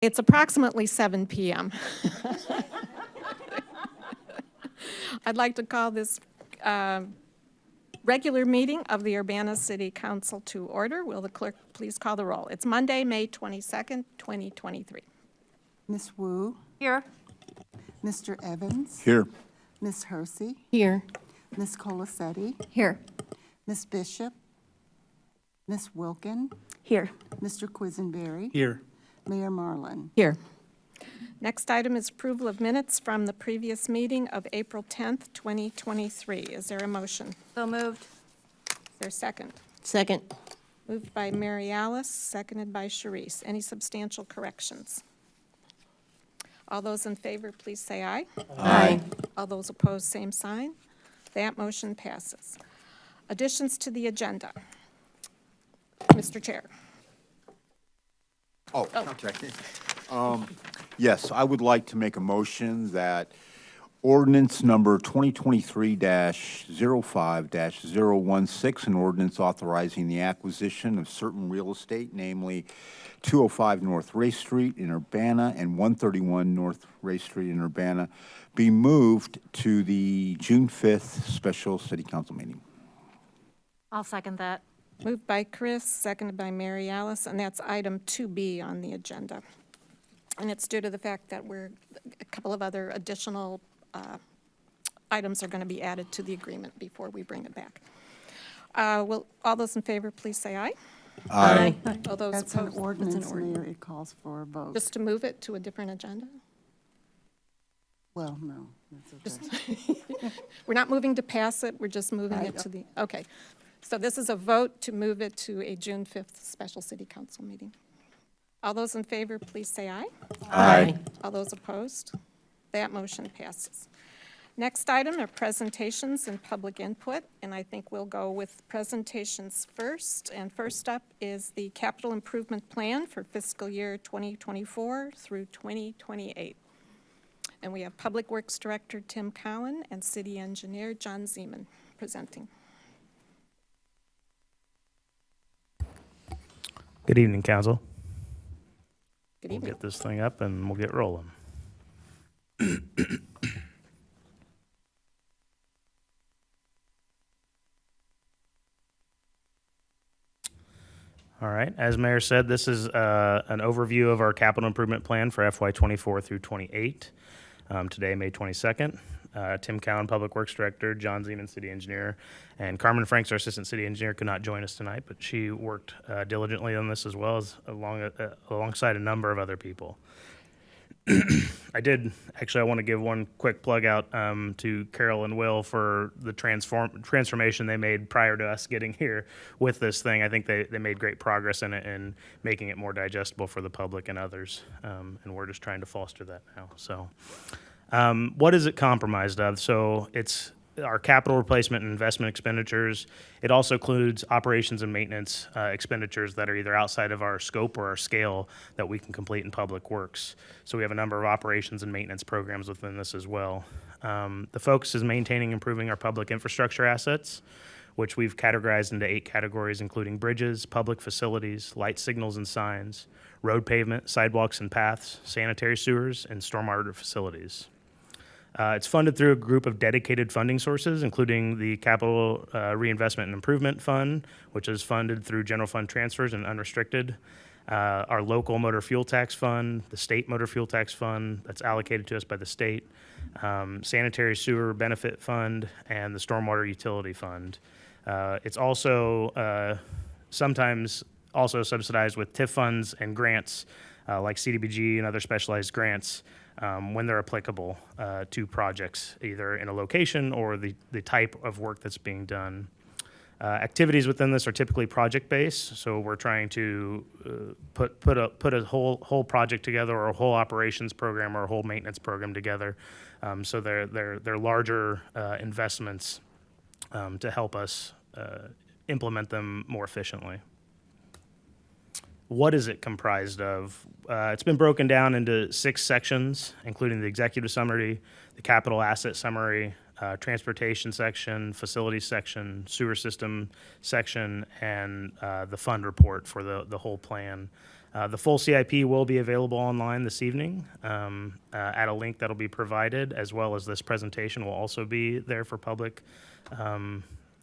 It's approximately 7 p.m. I'd like to call this regular meeting of the Urbana City Council to order. Will the clerk please call the roll? It's Monday, May 22nd, 2023. Ms. Wu, Here. Mr. Evans, Here. Ms. Hersey, Here. Ms. Colasetti, Here. Ms. Bishop, Ms. Wilkin, Here. Mr. Quisenberry, Here. Mayor Marlin. Here. Next item is approval of minutes from the previous meeting of April 10th, 2023. Is there a motion? So moved. Is there a second? Second. Moved by Mary Alice, seconded by Sharice. Any substantial corrections? All those in favor, please say aye. Aye. All those opposed, same sign. That motion passes. Additions to the agenda. Mr. Chair. Oh, okay. Yes, I would like to make a motion that ordinance number 2023-05-016, an ordinance authorizing the acquisition of certain real estate, namely 205 North Race Street in Urbana and 131 North Race Street in Urbana, be moved to the June 5th special city council meeting. I'll second that. Moved by Chris, seconded by Mary Alice, and that's item 2B on the agenda. And it's due to the fact that a couple of other additional items are going to be added to the agreement before we bring it back. Will all those in favor please say aye? Aye. All those That's an opposed? ordinance, Mayor. It calls for a vote. Just to move it to a different agenda? Well, no, that's okay. We're not moving to pass it, we're just moving it Right. to the, okay. So this is a vote to move it to a June 5th special city council meeting. All those in favor, please say aye. Aye. All those opposed? That motion passes. Next item are presentations and public input, and I think we'll go with presentations first. And first up is the capital improvement plan for fiscal year 2024 through 2028. And we have Public Works Director Tim Cowan and City Engineer John Zeman presenting. Good evening, Council. Good We'll evening. get this thing up and we'll get rolling. All right, as Mayor said, this is an overview of our capital improvement plan for FY24 through 28. Today, May 22nd. Tim Cowan, Public Works Director, John Zeman, City Engineer, and Carmen Franks, our Assistant City Engineer, could not join us tonight, but she worked diligently on this as well as alongside a number of other people. I want to give one quick plug out to Carol and Will for the transformation they made prior to us getting here with this thing. I think they made great progress in it and making it more digestible for the public and others, and we're just trying to foster that now. So what is it comprised of? So it's our capital replacement and investment expenditures. It also includes operations and maintenance expenditures that are either outside of our scope or our scale that we can complete in public works. So we have a number of operations and maintenance programs within this as well. The focus is maintaining and improving our public infrastructure assets, which we've categorized into 8 categories, including bridges, public facilities, light signals and signs, road pavement, sidewalks and paths, sanitary sewers, and stormwater facilities. It's funded through a group of dedicated funding sources, including the Capital Reinvestment and Improvement Fund, which is funded through general fund transfers and unrestricted, our local motor fuel tax fund, the state motor fuel tax fund that's allocated to us by the state, sanitary sewer benefit fund, and the stormwater utility fund. It's also sometimes also subsidized with TIF funds and grants like CDBG and other specialized grants when they're applicable to projects, either in a location or the type of work that's being done. Activities within this are typically project-based, so we're trying to put a whole project together, or a whole operations program, or a whole maintenance program together. So they're larger investments to help us implement them more efficiently. What is it comprised of? It's been broken down into 6 sections, including the executive summary, the capital asset summary, transportation section, facilities section, sewer system section, and the fund report for the whole plan. The full CIP will be available online this evening at a link that'll be provided, as well as this presentation will also be there for public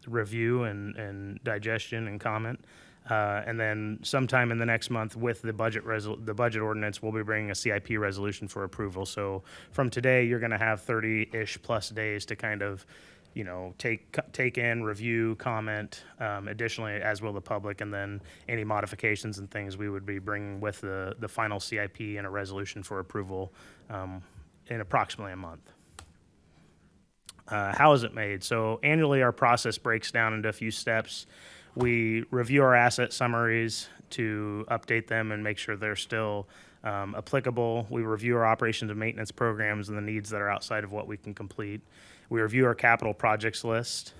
review and digestion and comment. And then sometime in the next month with the budget ordinance, we'll be bringing a CIP resolution for approval. So from today, you're going to have 30-ish plus days to kind of, take in, review, comment, additionally, as will the public, and then any modifications and things we would be bringing with the final CIP and a resolution for approval in approximately a month. How is it made? So annually, our process breaks down into a few steps. We review our asset summaries to update them and make sure they're still applicable. We review our operations and maintenance programs and the needs that are outside of what we can complete. We review our capital projects list,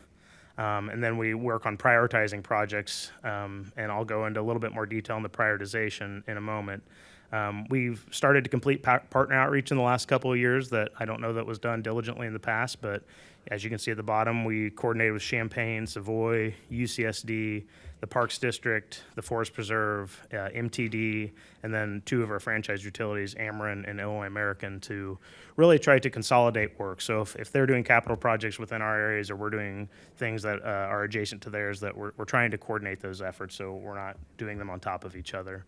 and then we work on prioritizing projects, and I'll go into a little bit more detail on the prioritization in a moment. We've started to complete partner outreach in the last couple of years that I don't know that was done diligently in the past, but as you can see at the bottom, we coordinated with Champaign, Savoy, UCSD, the Parks District, the Forest Preserve, MTD, and then two of our franchise utilities, Ameren and Illinois American, to really try to consolidate work. So if they're doing capital projects within our areas or we're doing things that are adjacent to theirs, that we're trying to coordinate those efforts so we're not doing them on top of each other.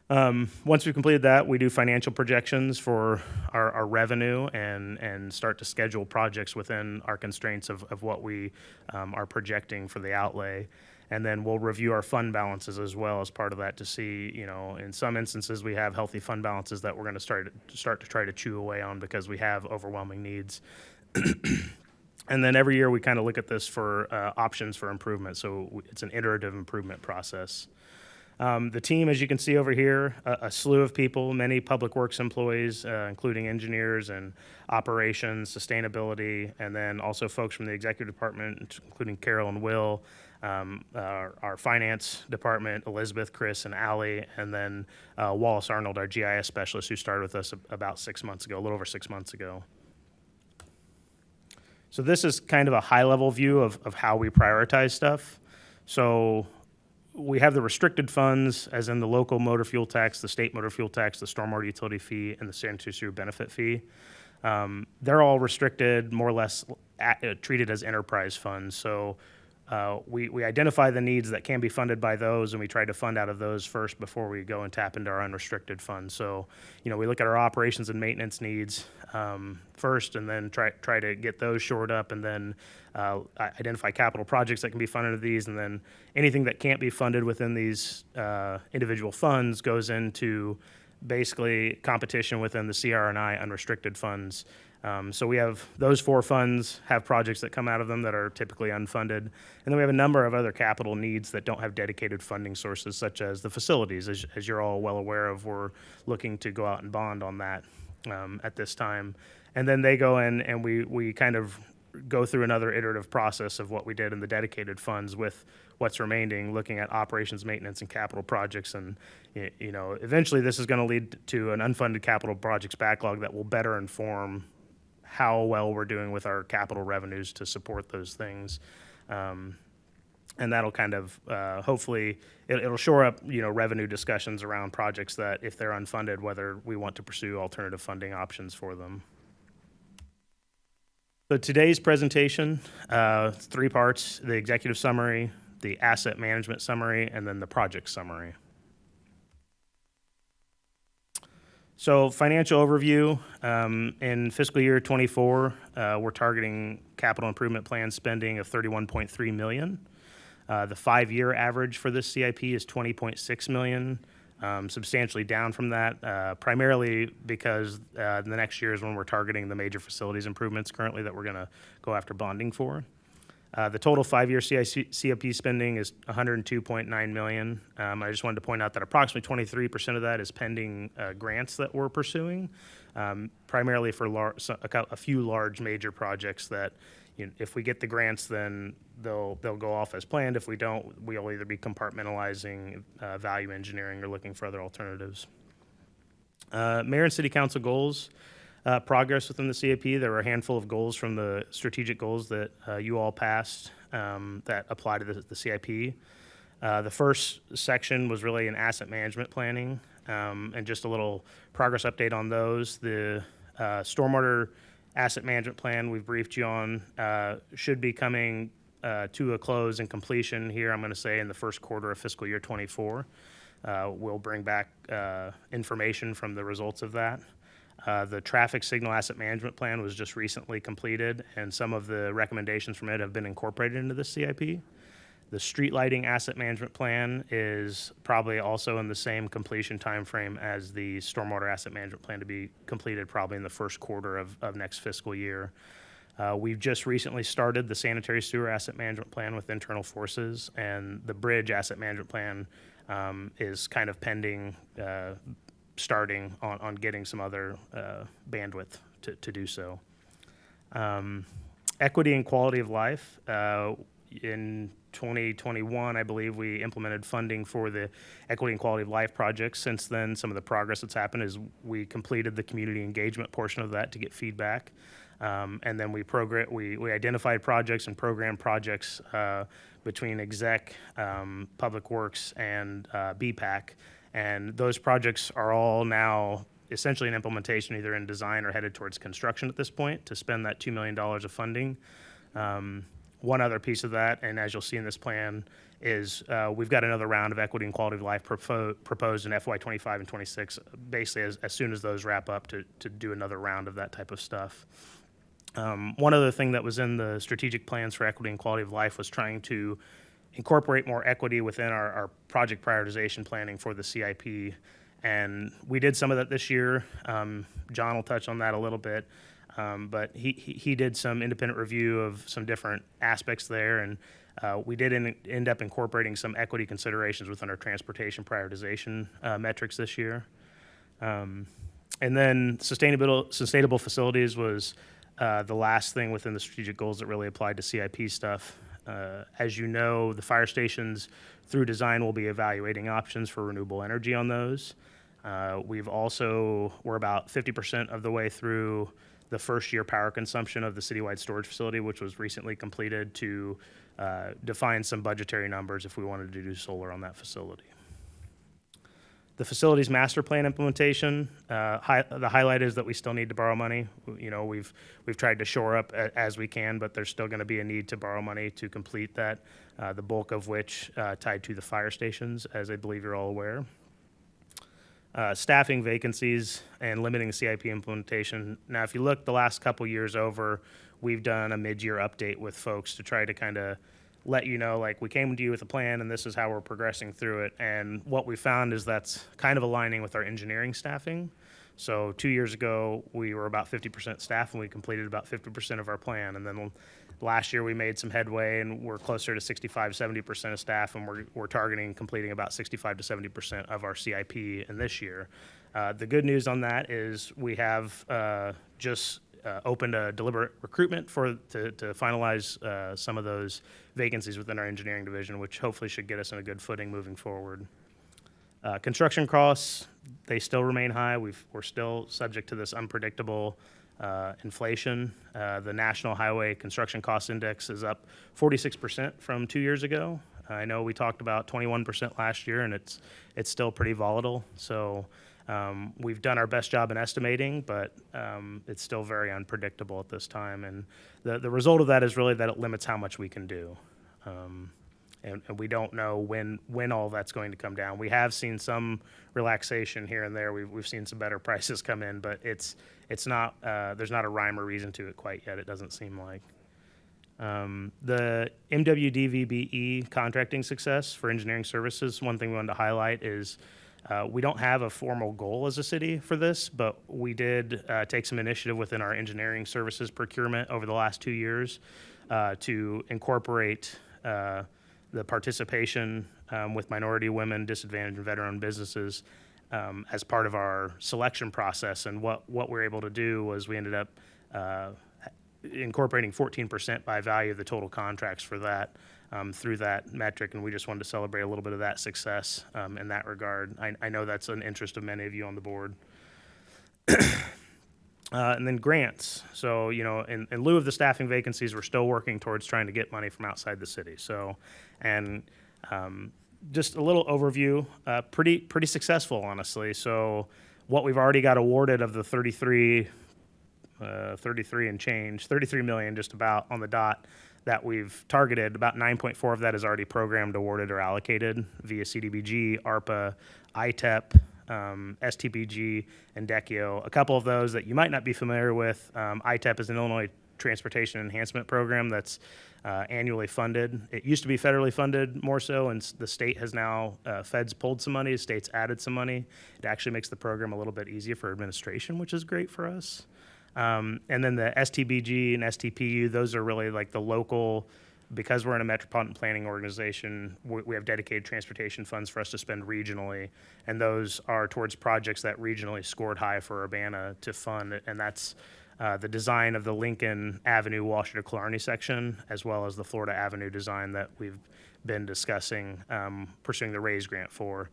Once we've completed that, we do financial projections for our revenue and start to schedule projects within our constraints of what we are projecting for the outlay. And then we'll review our fund balances as well as part of that to see, in some instances we have healthy fund balances that we're going to start to try to chew away on because we have overwhelming needs. And then every year we kind of look at this for options for improvement. So it's an iterative improvement process. The team, as you can see over here, a slew of people, many public works employees, including engineers and operations, sustainability, and then also folks from the executive department, including Carol and Will, our finance department, Elizabeth, Chris, and Allie, and then Wallace Arnold, our GIS specialist, who started with us about 6 months ago, a little over 6 months ago. So this is kind of a high-level view of how we prioritize stuff. So we have the restricted funds, as in the local motor fuel tax, the state motor fuel tax, the stormwater utility fee, and the sanitary sewer benefit fee. They're all restricted, more or less treated as enterprise funds. So we identify the needs that can be funded by those, and we try to fund out of those first before we go and tap into our unrestricted funds. So, we look at our operations and maintenance needs first, and then try to get those shored up, and then identify capital projects that can be funded of these, and then anything that can't be funded within these individual funds goes into basically competition within the CR&I unrestricted funds. So we have those four funds have projects that come out of them that are typically unfunded. And then we have a number of other capital needs that don't have dedicated funding sources, such as the facilities. As you're all well aware of, we're looking to go out and bond on that at this time. And then they go in and we kind of go through another iterative process of what we did in the dedicated funds with what's remaining, looking at operations, maintenance, and capital projects. And, eventually this is going to lead to an unfunded capital projects backlog that will better inform how well we're doing with our capital revenues to support those things. And that'll kind of, hopefully, it'll shore up, revenue discussions around projects that if they're unfunded, whether we want to pursue alternative funding options for them. So today's presentation, 3 parts: the executive summary, the asset management summary, and then the project summary. So financial overview, in fiscal year 24, we're targeting capital improvement plan spending of $31.3 million. The 5-year average for this CIP is $20.6 million, substantially down from that, primarily because the next year is when we're targeting the major facilities improvements currently that we're going to go after bonding for. The total 5-year CIP spending is $102.9 million. I just wanted to point out that approximately 23% of that is pending grants that we're pursuing, primarily for a few large major projects that, if we get the grants, then they'll go off as planned. If we don't, we'll either be compartmentalizing, value engineering, or looking for other alternatives. Mayor and City Council goals. Progress within the CIP. There were a handful of goals from the strategic goals that you all passed that apply to the CIP. The first section was really an asset management planning, and just a little progress update on those. The stormwater asset management plan we've briefed you on should be coming to a close and completion here, I'm going to say, in the first quarter of fiscal year '24. We'll bring back information from the results of that. The traffic signal asset management plan was just recently completed, and some of the recommendations from it have been incorporated into the CIP. The street lighting asset management plan is probably also in the same completion timeframe as the stormwater asset management plan, to be completed probably in the first quarter of next fiscal year. We've just recently started the sanitary sewer asset management plan with internal forces, and the bridge asset management plan is kind of pending starting on getting some other bandwidth to do so. Equity and quality of life. In 2021, I believe we implemented funding for the equity and quality of life projects. Since then, some of the progress that's happened is we completed the community engagement portion of that to get feedback. And then we identified projects and programmed projects between exec, public works, and BPAC. And those projects are all now essentially in implementation, either in design or headed towards construction at this point, to spend that $2 million of funding. One other piece of that, and as you'll see in this plan, is we've got another round of equity and quality of life proposed in FY '25 and '26, basically as soon as those wrap up, to do another round of that type of stuff. One other thing that was in the strategic plans for equity and quality of life was trying to incorporate more equity within our project prioritization planning for the CIP. And we did some of that this year. John will touch on that a little bit. But he did some independent review of some different aspects there, and we did end up incorporating some equity considerations within our transportation prioritization metrics this year. And then sustainable facilities was the last thing within the strategic goals that really applied to CIP stuff. As you know, the fire stations, through design, will be evaluating options for renewable energy on those. We're about 50% of the way through the first year power consumption of the citywide storage facility, which was recently completed, to define some budgetary numbers if we wanted to do solar on that facility. The facilities master plan implementation, the highlight is that we still need to borrow money. You know, we've tried to shore up as we can, but there's still going to be a need to borrow money to complete that, the bulk of which tied to the fire stations, as I believe you're all aware. Staffing vacancies and limiting CIP implementation. Now, if you look the last couple years over, we've done a mid-year update with folks to try to kind of let you know, like, we came to you with a plan and this is how we're progressing through it. And what we found is that's kind of aligning with our engineering staffing. So 2 years ago, we were about 50% staff and we completed about 50% of our plan. And then last year we made some headway and we're closer to 65, 70% of staff, and we're targeting completing about 65 to 70% of our CIP in this year. The good news on that is we have just opened a deliberate recruitment to finalize some of those vacancies within our engineering division, which hopefully should get us in a good footing moving forward. Construction costs, they still remain high. We're still subject to this unpredictable inflation. The National Highway Construction Cost Index is up 46% from 2 years ago. I know we talked about 21% last year, and it's still pretty volatile. So we've done our best job in estimating, but it's still very unpredictable at this time. And the result of that is really that it limits how much we can do. And we don't know when all that's going to come down. We have seen some relaxation here and there. We've seen some better prices come in, but it's not there's not a rhyme or reason to it quite yet. It doesn't seem like. The MWDVBE contracting success for engineering services. One thing we wanted to highlight is we don't have a formal goal as a city for this, but we did take some initiative within our engineering services procurement over the last 2 years to incorporate the participation with minority, women, disadvantaged, and veteran businesses as part of our selection process. And what we're able to do was we ended up incorporating 14% by value of the total contracts for that through that metric, and we just wanted to celebrate a little bit of that success in that regard. I know that's an interest of many of you on the board. And then grants. So, you know, in lieu of the staffing vacancies, we're still working towards trying to get money from outside the city. So, and just a little overview, pretty successful, honestly. So what we've already got awarded of the 33 and change, 33 million just about on the dot that we've targeted, about 9.4 of that is already programmed, awarded, or allocated via CDBG, ARPA, ITEP, STBG, and DECIO. A couple of those that you might not be familiar with, ITEP is an Illinois Transportation Enhancement Program that's annually funded. It used to be federally funded more so, and the state has now, feds pulled some money, the state's added some money. It actually makes the program a little bit easier for administration, which is great for us. And then the STBG and STPU, those are really like the local, because we're in a metropolitan planning organization, we have dedicated transportation funds for us to spend regionally. And those are towards projects that regionally scored high for Urbana to fund. And that's the design of the Lincoln Avenue, Washington, Killarney section, as well as the Florida Avenue design that we've been discussing, pursuing the RAISE grant for.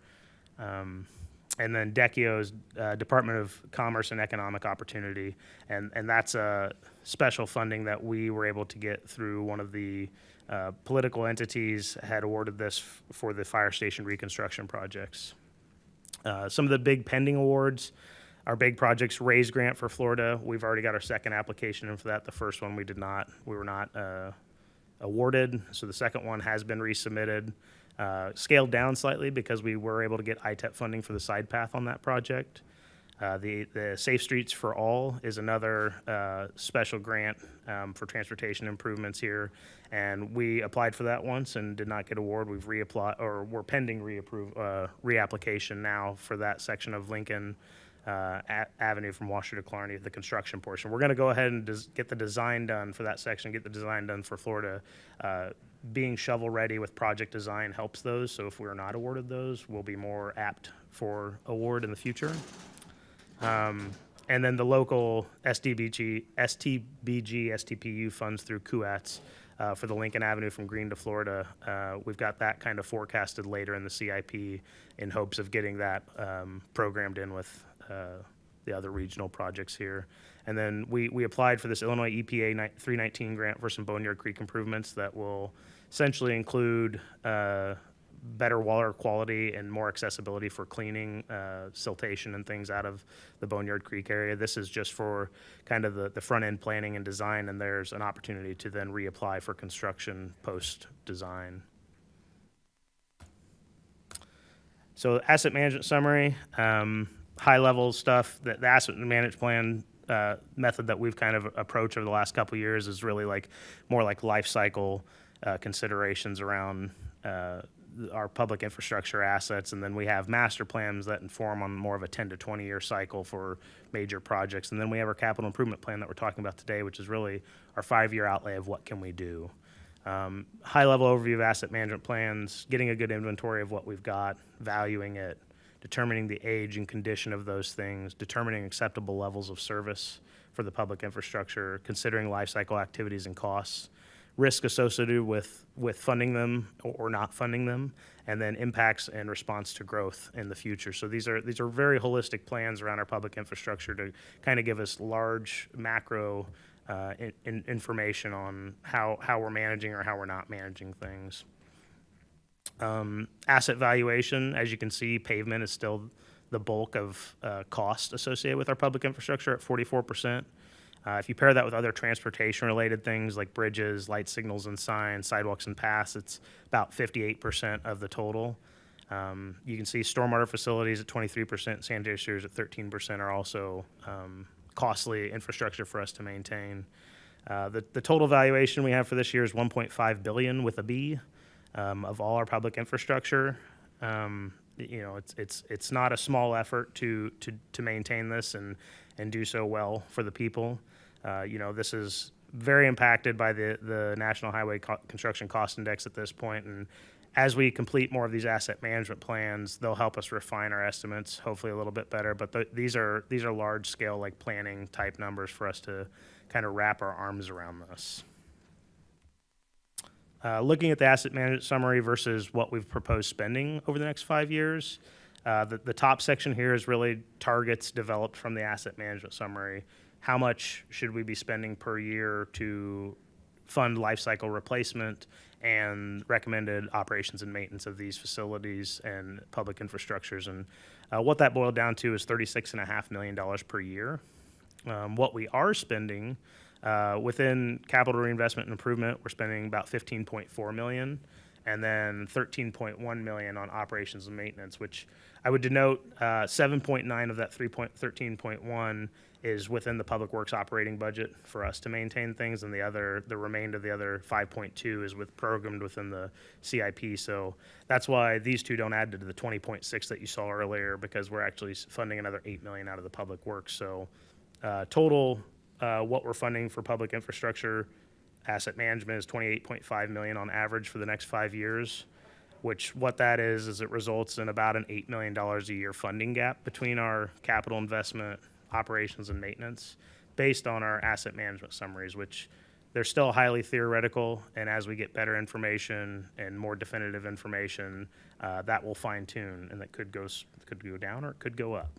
And then DECIO's Department of Commerce and Economic Opportunity, and that's a special funding that we were able to get through one of the political entities had awarded this for the fire station reconstruction projects. Some of the big pending awards are big projects. RAISE grant for Florida, we've already got our second application in for that. The first one we were not awarded, so the second one has been resubmitted. Scaled down slightly because we were able to get ITEP funding for the side path on that project. The Safe Streets for All is another special grant for transportation improvements here, and we applied for that once and did not get award. We've reapplied, or we're pending reapplication now for that section of Lincoln Avenue from Washington to Killarney, the construction portion. We're going to go ahead and get the design done for that section, get the design done for Florida. Being shovel ready with project design helps those, so if we're not awarded those, we'll be more apt for award in the future. And then the local STBG, STPU funds through CUATS for the Lincoln Avenue from Greene to Florida. We've got that kind of forecasted later in the CIP in hopes of getting that programmed in with the other regional projects here. And then we applied for this Illinois EPA 319 grant for some Boneyard Creek improvements that will essentially include better water quality and more accessibility for cleaning, siltation and things out of the Boneyard Creek area. This is just for kind of the front end planning and design, and there's an opportunity to then reapply for construction post-design. So asset management summary, high level stuff, the asset management plan method that we've kind of approached over the last couple of years is really like more like life cycle considerations around our public infrastructure assets, and then we have master plans that inform on more of a 10 to 20 year cycle for major projects, and then we have our capital improvement plan that we're talking about today, which is really our 5-year outlay of what can we do. High level overview of asset management plans, getting a good inventory of what we've got, valuing it, determining the age and condition of those things, determining acceptable levels of service for the public infrastructure, considering life cycle activities and costs, risk associated with funding them or not funding them, and then impacts and response to growth in the future. So these are very holistic plans around our public infrastructure to kind of give us large macro information on how we're managing or how we're not managing things. Asset valuation, as you can see, pavement is still the bulk of cost associated with our public infrastructure at 44%. If you pair that with other transportation-related things like bridges, light signals and signs, sidewalks and paths, it's about 58% of the total. You can see stormwater facilities at 23%, sanitary sewers at 13% are also costly infrastructure for us to maintain. The total valuation we have for this year is $1.5 billion with a B of all our public infrastructure. It's not a small effort to maintain this and do so well for the people. This is very impacted by the National Highway Construction Cost Index at this point, and as we complete more of these asset management plans, they'll help us refine our estimates, hopefully a little bit better. But these are large scale, like planning type numbers for us to kind of wrap our arms around this. Looking at the asset management summary versus what we've proposed spending over the next 5 years, the top section here is really targets developed from the asset management summary. How much should we be spending per year to fund life cycle replacement and recommended operations and maintenance of these facilities and public infrastructures. And what that boiled down to is $36.5 million per year. What we are spending within capital reinvestment and improvement, we're spending about $15.4 million, and then $13.1 million on operations and maintenance, which I would denote 7.9 of that 13.1 is within the Public Works operating budget for us to maintain things, and the remainder of the other 5.2 is programmed within the CIP. So that's why these two don't add to the 20.6 that you saw earlier, because we're actually funding another $8 million out of the Public Works. So total, what we're funding for public infrastructure asset management is $28.5 million on average for the next 5 years, which what that is it results in about an $8 million a year funding gap between our capital investment, operations, and maintenance based on our asset management summaries, which they're still highly theoretical, and as we get better information and more definitive information, that will fine tune, and that could go down or it could go up.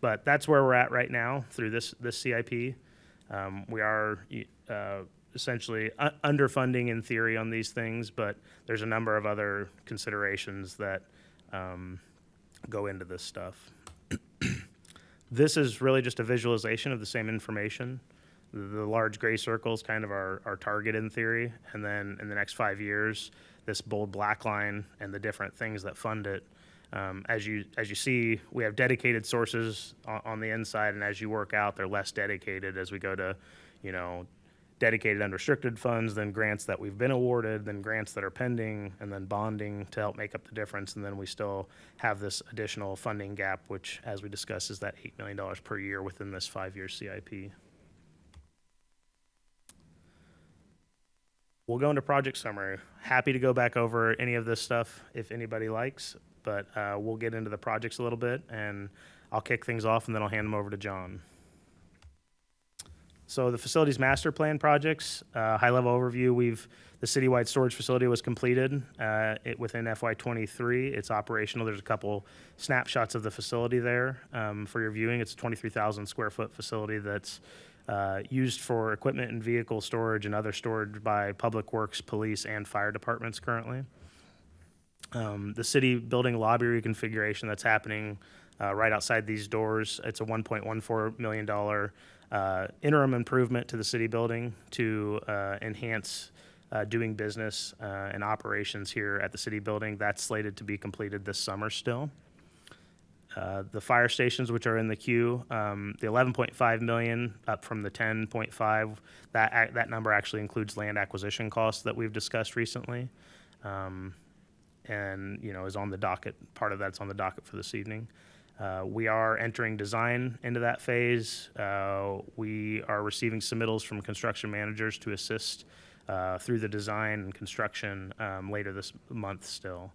But that's where we're at right now through this CIP. We are essentially underfunding in theory on these things, but there's a number of other considerations that go into this stuff. This is really just a visualization of the same information. The large gray circles kind of our target in theory, and then in the next 5 years, this bold black line and the different things that fund it. As you see, we have dedicated sources on the inside, and as you work out, they're less dedicated as we go to, dedicated unrestricted funds, then grants that we've been awarded, then grants that are pending, and then bonding to help make up the difference. And then we still have this additional funding gap, which, as we discussed, is that $8 million per year within this 5-year CIP. We'll go into project summary. Happy to go back over any of this stuff if anybody likes, but we'll get into the projects a little bit, and I'll kick things off, and then I'll hand them over to John. So the facilities master plan projects, high-level overview, the citywide storage facility was completed within FY23. It's operational. There's a couple snapshots of the facility there for your viewing. It's a 23,000 square foot facility that's used for equipment and vehicle storage and other storage by Public Works, police, and fire departments currently. The city building lobby reconfiguration that's happening right outside these doors. It's a $1.14 million interim improvement to the city building to enhance doing business and operations here at the city building. That's slated to be completed this summer still. The fire stations, which are in the queue, the $11.5 million up from the $10.5, that number actually includes land acquisition costs that we've discussed recently. And is on the docket. Part of that's on the docket for this evening. We are entering design into that phase. We are receiving submittals from construction managers to assist through the design and construction later this month still.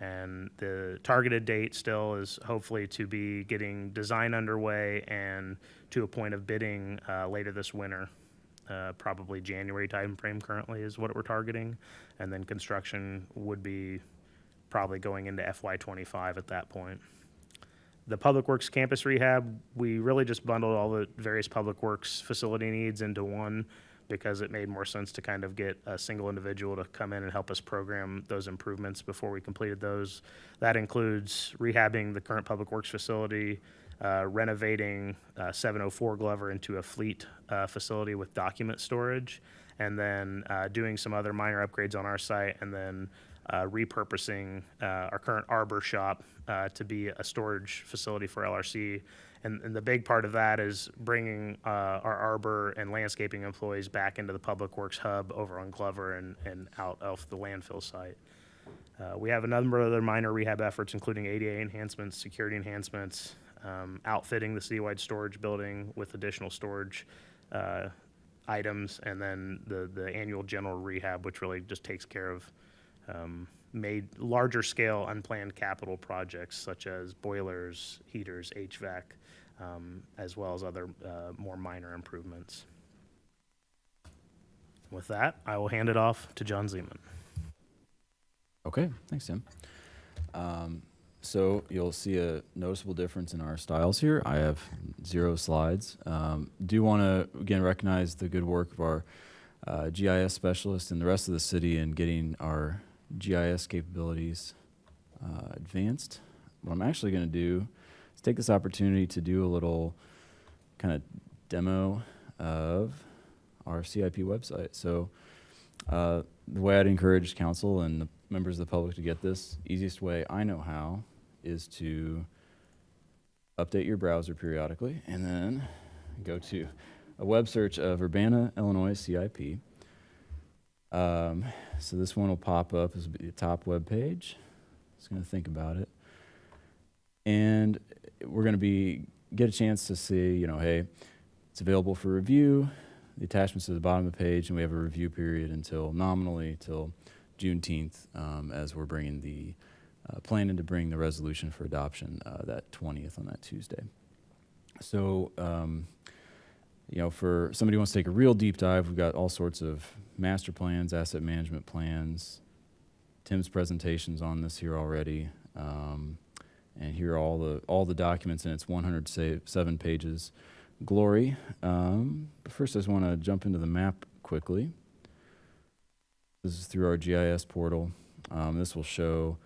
And the targeted date still is hopefully to be getting design underway and to a point of bidding later this winter. Probably January timeframe currently is what we're targeting. And then construction would be probably going into FY25 at that point. The Public Works campus rehab, we really just bundled all the various Public Works facility needs into one because it made more sense to kind of get a single individual to come in and help us program those improvements before we completed those. That includes rehabbing the current Public Works facility, renovating 704 Glover into a fleet facility with document storage, and then doing some other minor upgrades on our site, and then repurposing our current arbor shop to be a storage facility for LRC. And the big part of that is bringing our arbor and landscaping employees back into the Public Works hub over on Glover and out of the landfill site. We have a number of other minor rehab efforts, including ADA enhancements, security enhancements, outfitting the citywide storage building with additional storage items, and then the annual general rehab, which really just takes care of made larger scale unplanned capital projects such as boilers, heaters, HVAC, as well as other more minor improvements. With that, I will hand it off to John Zeman. Okay, thanks, Tim. So you'll see a noticeable difference in our styles here. I have 0 slides. Do want to, again, recognize the good work of our GIS specialist in the rest of the city and getting our GIS capabilities advanced. What I'm actually going to do is take this opportunity to do a little kind of demo of our CIP website. So the way I'd encourage council and the members of the public to get this, easiest way I know how is to update your browser periodically and then go to a web search of Urbana, Illinois CIP. So this one will pop up as the top web page. Just going to think about it. And we're going to get a chance to see, hey, it's available for review. The attachment's at the bottom of the page, and we have a review period nominally till Juneteenth, as we're bringing planning to bring the resolution for adoption that 20th on that Tuesday. So, for somebody who wants to take a real deep dive, we've got all sorts of master plans, asset management plans. Tim's presentation's on this here already. And here are all the documents, and it's 107 pages. Glory. But first, I just want to jump into the map quickly. This is through our GIS portal. This will show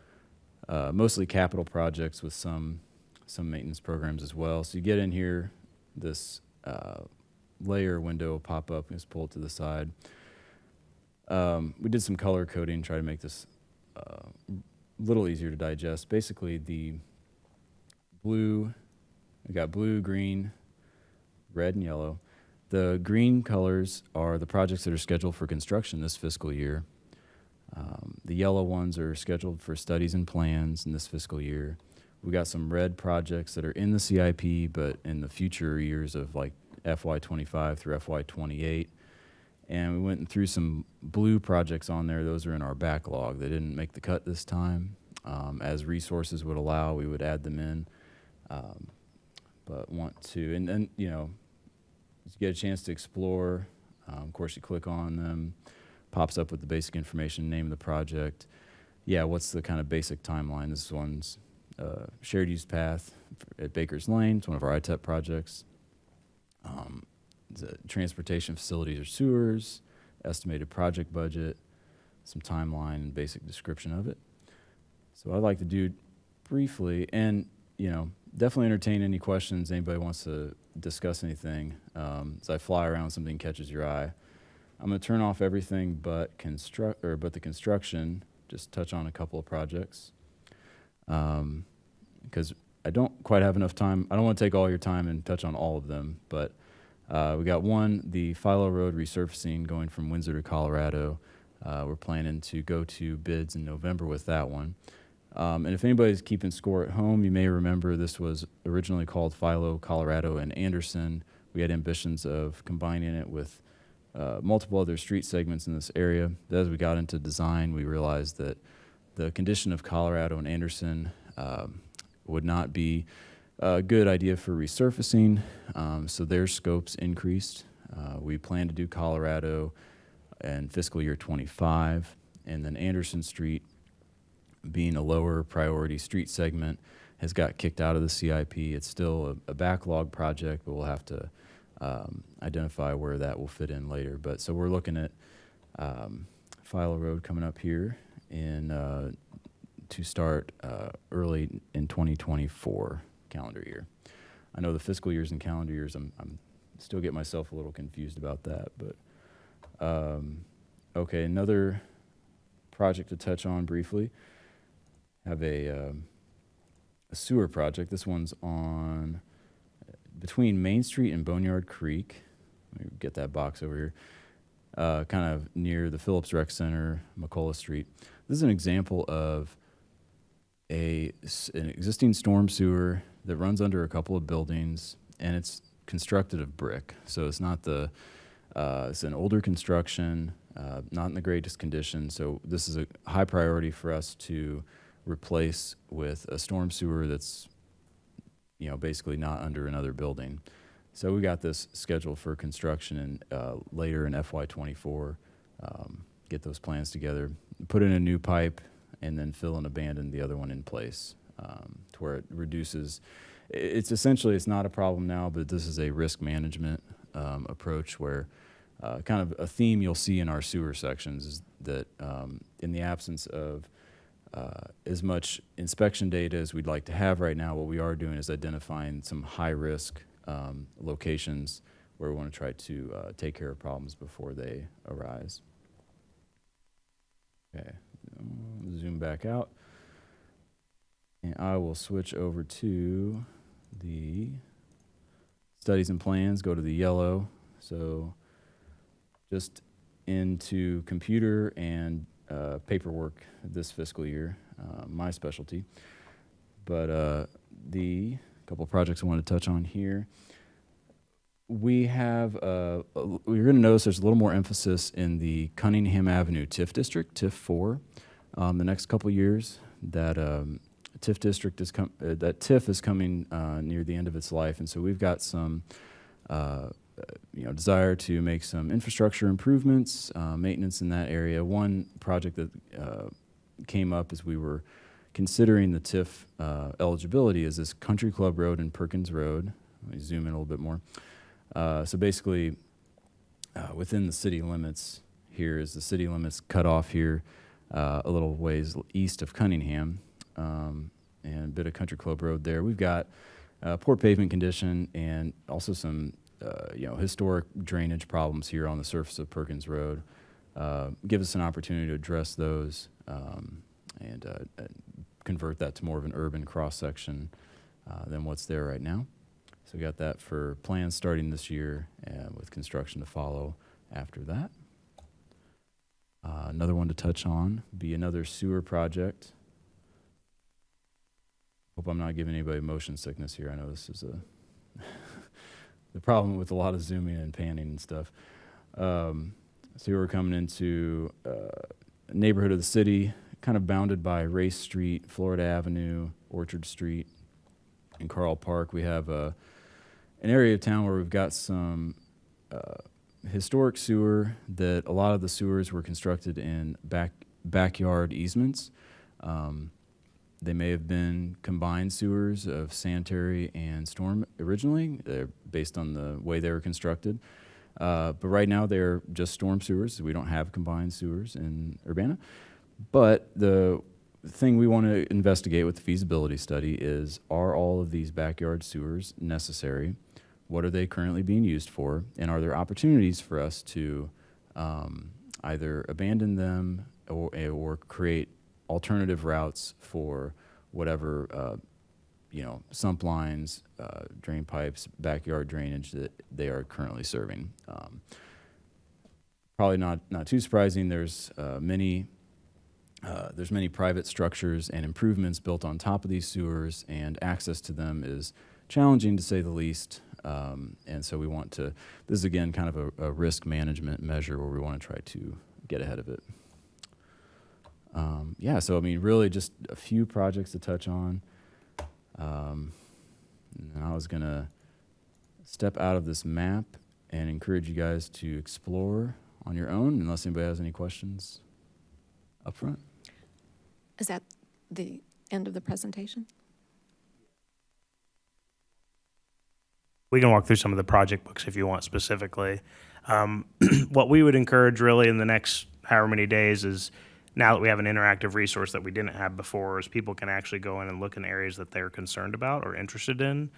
mostly capital projects with some maintenance programs as well. So you get in here, this layer window will pop up and just pull it to the side. We did some color coding, try to make this a little easier to digest. Basically, we got blue, green, red, and yellow. The green colors are the projects that are scheduled for construction this fiscal year. The yellow ones are scheduled for studies and plans in this fiscal year. We got some red projects that are in the CIP, but in the future years of like FY25 through FY28. And we went through some blue projects on there. Those are in our backlog. They didn't make the cut this time. As resources would allow, we would add them in. But want to, and then, you get a chance to explore. Of course, you click on them, pops up with the basic information, name of the project. Yeah, what's the kind of basic timeline? This one's shared use path at Baker's Lane. It's one of our ITEP projects. The transportation facilities or sewers, estimated project budget, some timeline and basic description of it. So I'd like to do briefly, and definitely entertain any questions. Anybody wants to discuss anything as I fly around, something catches your eye. I'm going to turn off everything but the construction. Just touch on a couple of projects because I don't quite have enough time. I don't want to take all your time and touch on all of them, but we got one, the Philo Road resurfacing going from Windsor to Colorado. We're planning to go to bids in November with that one. And if anybody's keeping score at home, you may remember this was originally called Philo, Colorado, and Anderson. We had ambitions of combining it with multiple other street segments in this area. But as we got into design, we realized that the condition of Colorado and Anderson would not be a good idea for resurfacing, so their scopes increased. We plan to do Colorado in fiscal year 25, and then Anderson Street, being a lower priority street segment, has got kicked out of the CIP. It's still a backlog project, but we'll have to identify where that will fit in later. But so we're looking at Philo Road coming up here to start early in 2024 calendar year. I know the fiscal years and calendar years, I'm still get myself a little confused about that. But okay, another project to touch on briefly. Have a sewer project. This one's on between Main Street and Boneyard Creek. Let me get that box over here. Kind of near the Phillips Rec Center, McCullough Street. This is an example of an existing storm sewer that runs under a couple of buildings, and it's constructed of brick. So it's not it's an older construction, not in the greatest condition. So this is a high priority for us to replace with a storm sewer that's, basically not under another building. So we got this scheduled for construction later in FY24. Get those plans together, put in a new pipe, and then fill and abandon the other one in place to where it reduces. It's not a problem now, but this is a risk management approach where kind of a theme you'll see in our sewer sections is that in the absence of as much inspection data as we'd like to have right now, what we are doing is identifying some high-risk locations where we want to try to take care of problems before they arise. Okay, zoom back out. And I will switch over to the studies and plans, go to the yellow. So just into computer and paperwork this fiscal year, my specialty. But the couple of projects I want to touch on here. We have, you're going to notice there's a little more emphasis in the Cunningham Avenue TIF district, TIF 4, the next couple of years. That TIF district is that TIF is coming near the end of its life, and so we've got some desire to make some infrastructure improvements, maintenance in that area. One project that came up as we were considering the TIF eligibility is this Country Club Road and Perkins Road. Let me zoom in a little bit more. So basically, within the city limits, here is the city limits cut off here a little ways east of Cunningham, and a bit of Country Club Road there. We've got poor pavement condition and also some historic drainage problems here on the surface of Perkins Road. Give us an opportunity to address those and convert that to more of an urban cross-section than what's there right now. So we got that for plans starting this year and with construction to follow after that. Another one to touch on would be another sewer project. Hope I'm not giving anybody motion sickness here. I know this is the problem with a lot of zooming and panning and stuff. So we're coming into a neighborhood of the city, kind of bounded by Race Street, Florida Avenue, Orchard Street, and Carl Park. We have an area of town where we've got some historic sewer that a lot of the sewers were constructed in backyard easements. They may have been combined sewers of sanitary and storm originally. They're based on the way they were constructed. But right now they're just storm sewers. We don't have combined sewers in Urbana. But the thing we want to investigate with the feasibility study is, are all of these backyard sewers necessary? What are they currently being used for? And are there opportunities for us to either abandon them or create alternative routes for whatever, sump lines, drain pipes, backyard drainage that they are currently serving? Probably not too surprising. There's many private structures and improvements built on top of these sewers, and access to them is challenging to say the least. And so we want to, this is again kind of a risk management measure where we want to try to get ahead of it. So I mean, really just a few projects to touch on. And I was going to step out of this map and encourage you guys to explore on your own, unless anybody has any questions up front. Is that the end of the presentation? We can walk through some of the project books if you want specifically. What we would encourage really in the next however many days is, now that we have an interactive resource that we didn't have before, is people can actually go in and look in areas that they're concerned about or interested in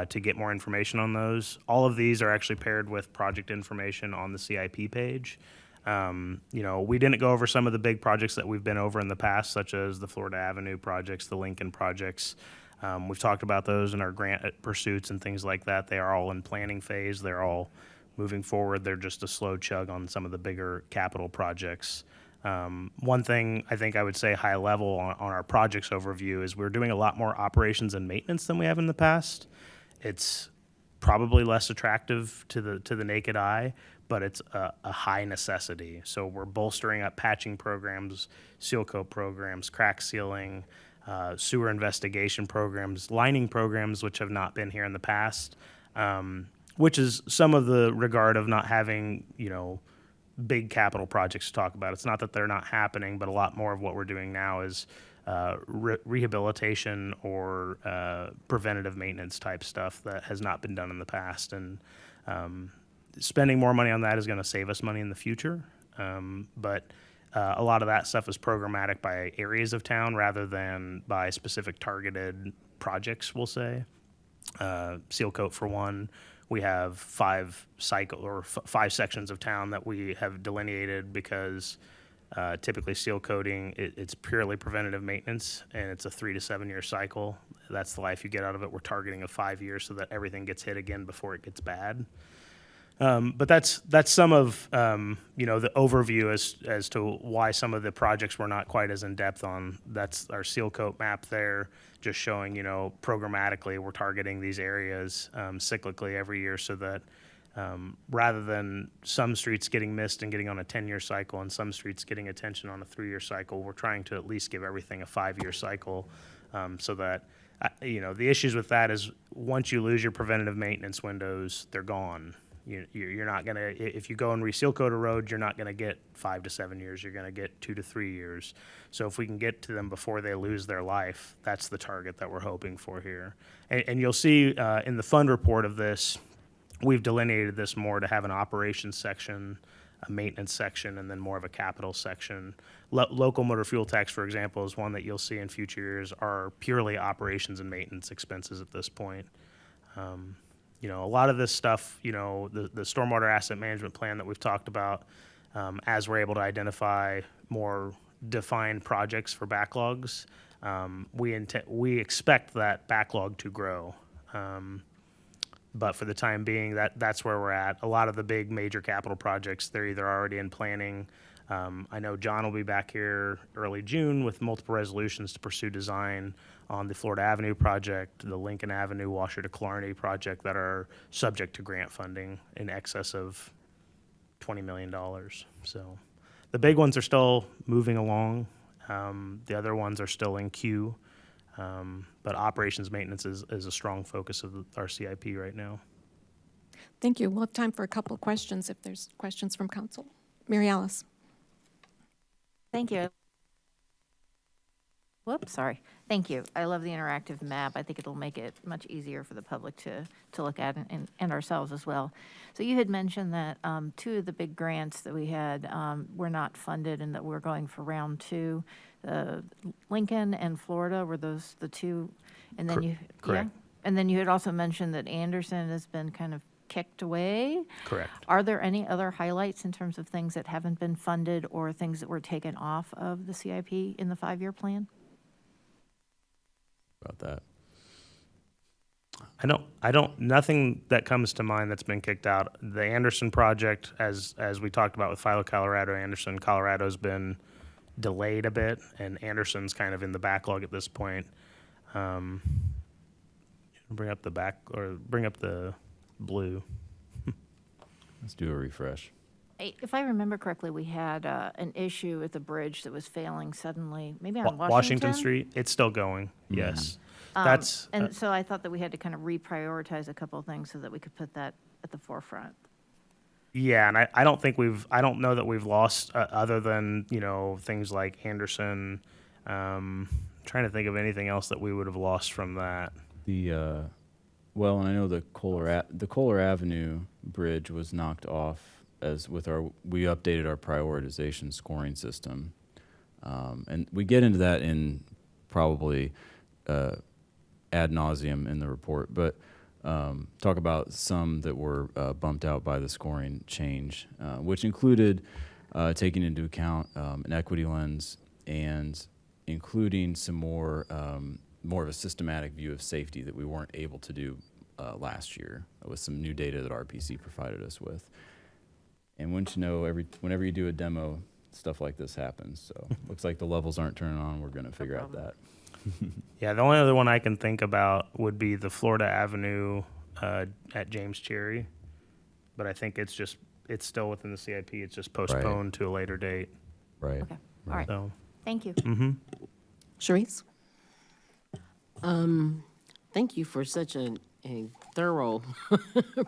to get more information on those. All of these are actually paired with project information on the CIP page. We didn't go over some of the big projects that we've been over in the past, such as the Florida Avenue projects, the Lincoln projects. We've talked about those in our grant pursuits and things like that. They are all in planning phase. They're all moving forward. They're just a slow chug on some of the bigger capital projects. One thing I think I would say high level on our projects overview is we're doing a lot more operations and maintenance than we have in the past. It's probably less attractive to the naked eye, but it's a high necessity. So we're bolstering up patching programs, seal coat programs, crack sealing, sewer investigation programs, lining programs, which have not been here in the past, which is some of the regard of not having, big capital projects to talk about. It's not that they're not happening, but a lot more of what we're doing now is rehabilitation or preventative maintenance type stuff that has not been done in the past. And spending more money on that is going to save us money in the future. But a lot of that stuff is programmatic by areas of town rather than by specific targeted projects, we'll say. Seal coat for one. We have five sections of town that we have delineated because typically seal coating, it's purely preventative maintenance, and it's a 3 to 7 year cycle. That's the life you get out of it. We're targeting a 5 years so that everything gets hit again before it gets bad. But that's some of the overview as to why some of the projects we're not quite as in depth on. That's our seal coat map there, just showing programmatically we're targeting these areas cyclically every year, so that rather than some streets getting missed and getting on a 10-year cycle and some streets getting attention on a 3-year cycle, we're trying to at least give everything a 5-year cycle, so that the issues with that is once you lose your preventative maintenance windows, they're gone. You're not going to, if you go and reseal coat a road, you're not going to get 5 to 7 years. You're going to get 2 to 3 years. So if we can get to them before they lose their life, that's the target that we're hoping for here. And you'll see in the fund report of this, we've delineated this more to have an operations section, a maintenance section, and then more of a capital section. Local motor fuel tax, for example, is one that you'll see in future years are purely operations and maintenance expenses at this point. A lot of this stuff, the stormwater asset management plan that we've talked about, as we're able to identify more defined projects for backlogs, we expect that backlog to grow. But for the time being, that's where we're at. A lot of the big major capital projects, they're either already in planning. I know John will be back here early June with multiple resolutions to pursue design on the Florida Avenue project, the Lincoln Avenue Washer to Killarney project that are subject to grant funding in excess of $20 million. So the big ones are still moving along. The other ones are still in queue. But operations maintenance is a strong focus of our CIP right now. Thank you. We'll have time for a couple of questions if there's questions from council. Mary Alice. Thank you. Whoops, sorry. Thank you. I love the interactive map. I think it'll make it much easier for the public to look at and ourselves as well. So you had mentioned that 2 of the big grants that we had were not funded and that we're going for round 2. Lincoln and Florida, were those the 2? And then Correct. Yeah? And then you had also mentioned that Anderson has been kind of kicked away. Correct. Are there any other highlights in terms of things that haven't been funded or things that were taken off of the CIP in the 5-year plan? About that. Nothing that comes to mind that's been kicked out. The Anderson project, as we talked about with Philo, Colorado, Anderson, Colorado's been delayed a bit, and Anderson's kind of in the backlog at this point. Bring up the blue. Let's do a refresh. If I remember correctly, we had an issue with the bridge that was failing suddenly, maybe on Washington Street, it's still going, yes. That's, And so I thought that we had to kind of reprioritize a couple of things so that we could put that at the forefront. yeah, and I don't know that we've lost, other than, things like Anderson. Trying to think of anything else that we would have lost from that. Well, and I know the Kohler Avenue bridge was knocked off we updated our prioritization scoring system. And we get into that in probably ad nauseum in the report, but talk about some that were bumped out by the scoring change, which included taking into account an equity lens and including some more of a systematic view of safety that we weren't able to do last year with some new data that RPC provided us with. And wouldn't you know, whenever you do a demo, stuff like this happens. So looks like the levels aren't turning on. We're going to figure out that. Yeah, the only other one I can think about would be the Florida Avenue at James Cherry. But I think it's still within the CIP. It's just postponed to a later date. Right. Okay, all right. So, Thank you. Sharice? Thank you for such a thorough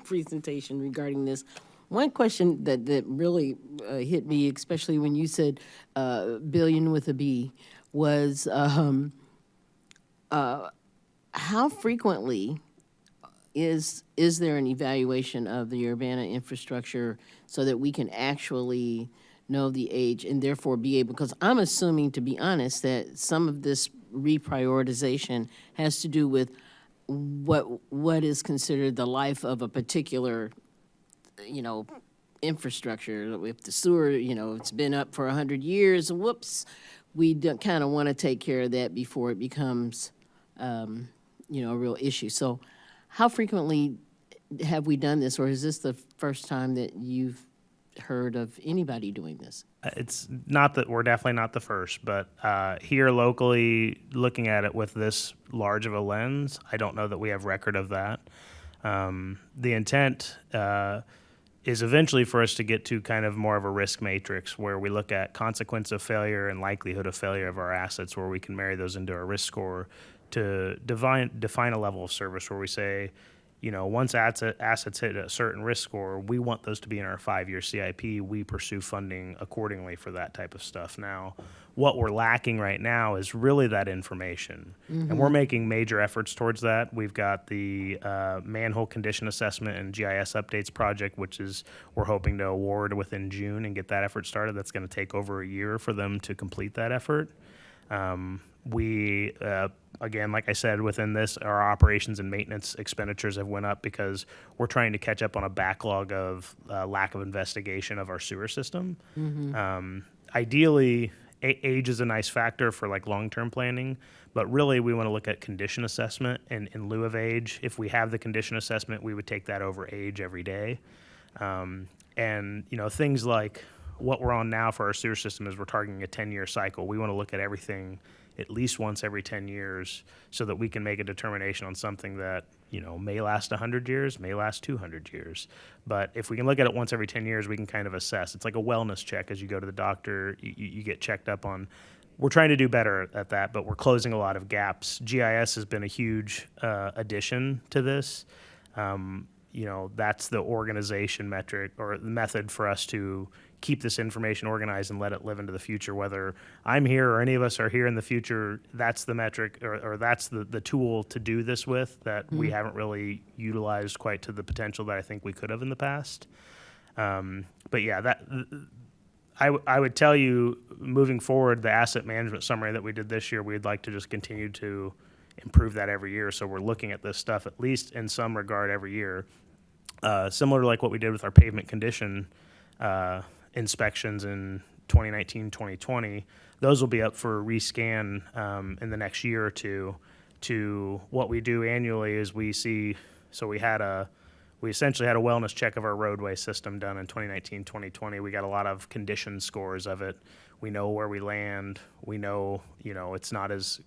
presentation regarding this. One question that really hit me, especially when you said billion with a B, was how frequently is there an evaluation of the Urbana infrastructure so that we can actually know the age and therefore be able, because I'm assuming, to be honest, that some of this reprioritization has to do with what is considered the life of a particular, infrastructure. If the sewer, it's been up for 100 years, whoops, we kind of want to take care of that before it becomes, a real issue. So how frequently have we done this, or is this the first time that you've heard of anybody doing this? It's not that we're definitely not the first, but here locally, looking at it with this large of a lens, I don't know that we have record of that. The intent is eventually for us to get to kind of more of a risk matrix where we look at consequence of failure and likelihood of failure of our assets, where we can marry those into a risk score to define a level of service where we say, once assets hit a certain risk score, we want those to be in our 5-year CIP. We pursue funding accordingly for that type of stuff. Now, what we're lacking right now is really that information. And we're making major efforts towards that. We've got the manhole condition assessment and GIS updates project, which is we're hoping to award within June and get that effort started. That's going to take over a year for them to complete that effort. We, again, like I said, within this, our operations and maintenance expenditures have went up because we're trying to catch up on a backlog of lack of investigation of our sewer system. Ideally, age is a nice factor for like long-term planning, but really we want to look at condition assessment in lieu of age. If we have the condition assessment, we would take that over age every day. And, things like what we're on now for our sewer system is we're targeting a 10-year cycle. We want to look at everything at least once every 10 years so that we can make a determination on something that, may last 100 years, may last 200 years. But if we can look at it once every 10 years, we can kind of assess. It's like a wellness check. As you go to the doctor, you get checked up on. We're trying to do better at that, but we're closing a lot of gaps. GIS has been a huge addition to this. That's the organization metric or the method for us to keep this information organized and let it live into the future. Whether I'm here or any of us are here in the future, that's the metric or that's the tool to do this with that we haven't really utilized quite to the potential that I think we could have in the past. But yeah, I would tell you, moving forward, the asset management summary that we did this year, we'd like to just continue to improve that every year. So we're looking at this stuff, at least in some regard, every year. Similar to like what we did with our pavement condition inspections in 2019, 2020, those will be up for rescan in the next year or two. To what we do annually is we essentially had a wellness check of our roadway system done in 2019, 2020. We got a lot of condition scores of it. We know where we land. We know, it's not as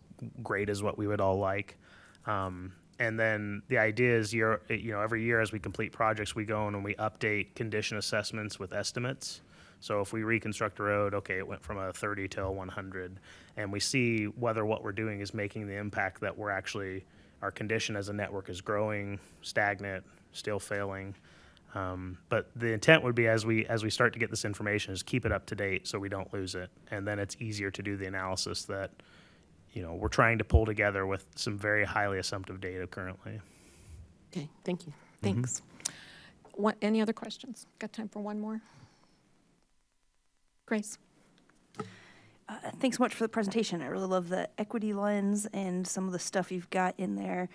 great as what we would all like. And then the idea is, every year as we complete projects, we go in and we update condition assessments with estimates. So if we reconstruct a road, okay, it went from a 30 to a 100, and we see whether what we're doing is making the impact that our condition as a network is growing, stagnant, still failing. But the intent would be as we start to get this information is keep it up to date so we don't lose it. And then it's easier to do the analysis that, we're trying to pull together with some very highly assumptive data currently. Okay, thank you. Thanks. Any other questions? Got time for one more? Grace? Thanks so much for the presentation. I really love the equity lens and some of the stuff you've got in there.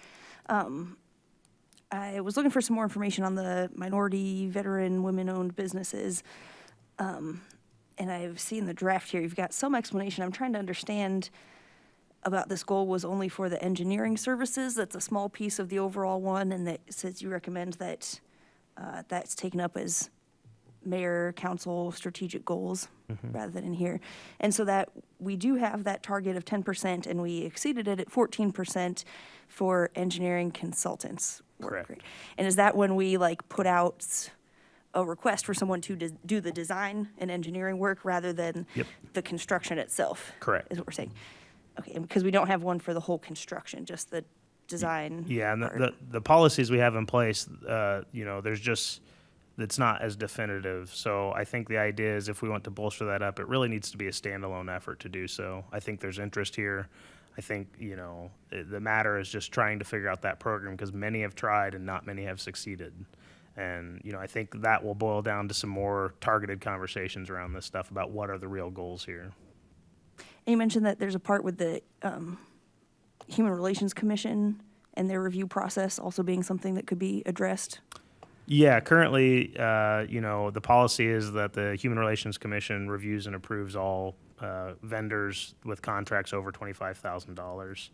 I was looking for some more information on the minority, veteran, women-owned businesses. And I've seen the draft here. You've got some explanation. I'm trying to understand about this goal was only for the engineering services. That's a small piece of the overall one, and that says you recommend that that's taken up as mayor, council strategic goals rather than in here. And so that we do have that target of 10%, and we exceeded it at 14% for engineering consultants. Correct. And is that when we put out a request for someone to do the design and engineering work rather than the construction itself? Correct. Is what we're saying. Okay, because we don't have one for the whole construction, just the design. Yeah, and part. the policies we have in place, there's just, it's not as definitive. So I think the idea is if we want to bolster that up, it really needs to be a standalone effort to do so. I think there's interest here. I think, you know, the matter is just trying to figure out that program because many have tried and not many have succeeded. And, you know, I think that will boil down to some more targeted conversations around this stuff about what are the real goals here. And you mentioned that there's a part with the Human Relations Commission and their review process also being something that could be addressed. Yeah, currently, you know, the policy is that the Human Relations Commission reviews and approves all vendors with contracts over $25,000.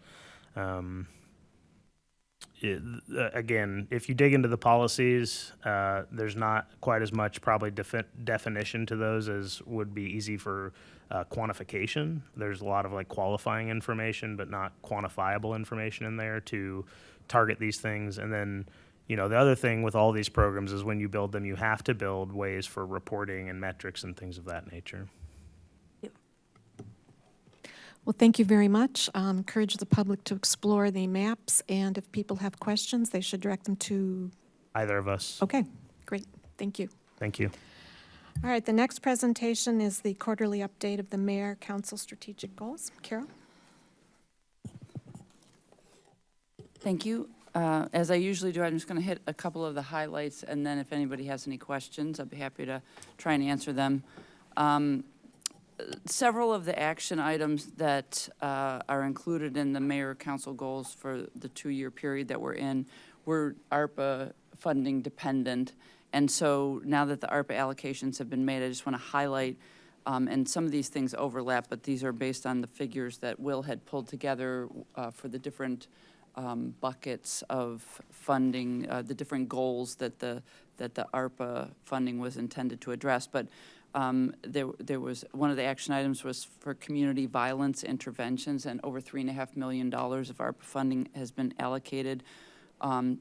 Again, if you dig into the policies, there's not quite as much probably definition to those as would be easy for quantification. There's a lot of like qualifying information, but not quantifiable information in there to target these things. And then, you know, the other thing with all these programs is when you build them, you have to build ways for reporting and metrics and things of that nature. Well, thank you very much. Encourage the public to explore the maps, and if people have questions, they should direct them to, Either of us. okay, great, thank you. Thank you. All right, the next presentation is the quarterly update of the Mayor Council Strategic Goals. Carol? Thank you. As I usually do, I'm just going to hit a couple of the highlights, and then if anybody has any questions, I'd be happy to try and answer them. Several of the action items that are included in the Mayor Council goals for the 2-year period that we're in were ARPA funding dependent. And so now that the ARPA allocations have been made, I just want to highlight, and some of these things overlap, but these are based on the figures that Will had pulled together for the different buckets of funding, the different goals that the ARPA funding was intended to address. But there was, one of the action items was for community violence interventions, and over $3.5 million of ARPA funding has been allocated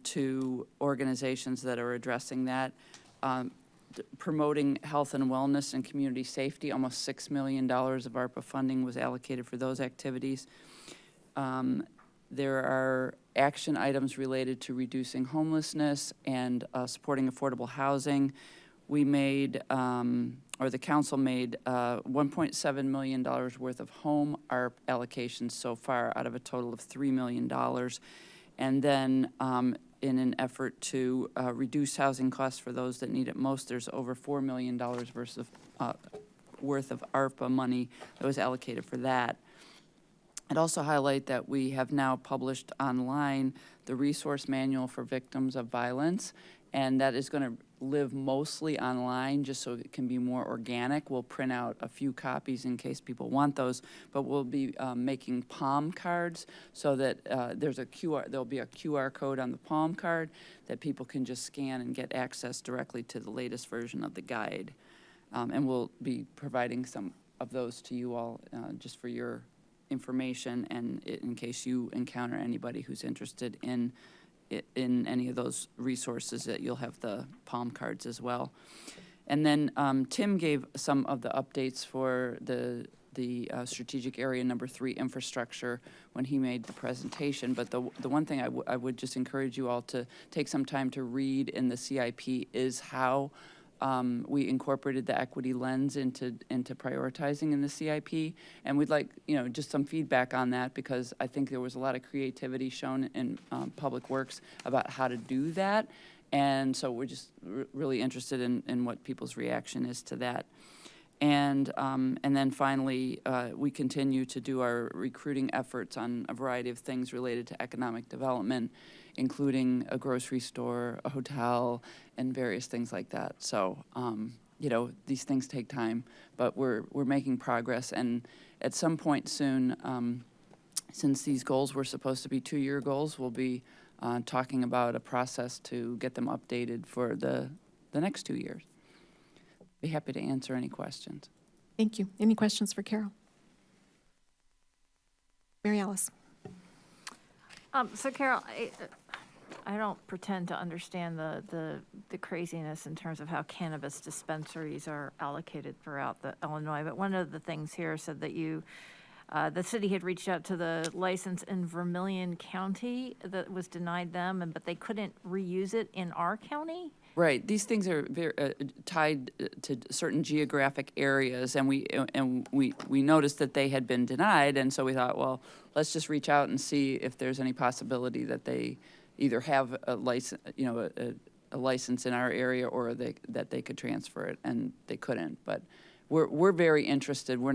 to organizations that are addressing that. Promoting health and wellness and community safety, almost $6 million of ARPA funding was allocated for those activities. There are action items related to reducing homelessness and supporting affordable housing. We made, or the council made $1.7 million worth of home ARP allocations so far out of a total of $3 million. And then in an effort to reduce housing costs for those that need it most, there's over $4 million worth of ARPA money that was allocated for that. I'd also highlight that we have now published online the resource manual for victims of violence, and that is going to live mostly online just so it can be more organic. We'll print out a few copies in case people want those, but we'll be making palm cards so that there'll be a QR code on the palm card that people can just scan and get access directly to the latest version of the guide. And we'll be providing some of those to you all just for your information, and in case you encounter anybody who's interested in any of those resources, that you'll have the palm cards as well. And then Tim gave some of the updates for the strategic area number 3 infrastructure when he made the presentation. But the one thing I would just encourage you all to take some time to read in the CIP is how we incorporated the equity lens into prioritizing in the CIP, and we'd like, you know, just some feedback on that, because I think there was a lot of creativity shown in Public Works about how to do that, and so we're just really interested in what people's reaction is to that. And then finally, we continue to do our recruiting efforts on a variety of things related to economic development, including a grocery store, a hotel, and various things like that. So, you know, these things take time, but we're making progress. And at some point soon, since these goals were supposed to be 2-year goals, we'll be talking about a process to get them updated for the next 2 years. Be happy to answer any questions. Thank you. Any questions for Carol? Mary Alice? So Carol, I don't pretend to understand the craziness in terms of how cannabis dispensaries are allocated throughout Illinois, but one of the things here said that the city had reached out to the license in Vermilion County that was denied them, but they couldn't reuse it in our county. Right, these things are very tied to certain geographic areas, and we noticed that they had been denied, and so we thought, well, let's just reach out and see if there's any possibility that they either have a license, a license in our area, or that they could transfer it, and they couldn't. But we're very interested. We're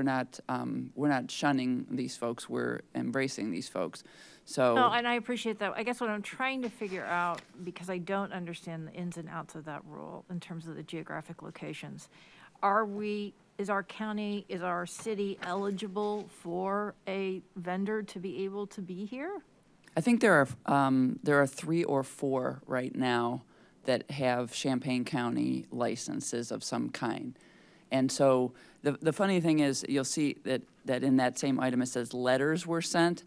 not shunning these folks. We're embracing these folks. So. No, and I appreciate that. I guess what I'm trying to figure out, because I don't understand the ins and outs of that rule in terms of the geographic locations, is our county, is our city eligible for a vendor to be able to be here? I think there are 3 or 4 right now that have Champaign County licenses of some kind. And so the funny thing is, you'll see that in that same item, it says letters were sent.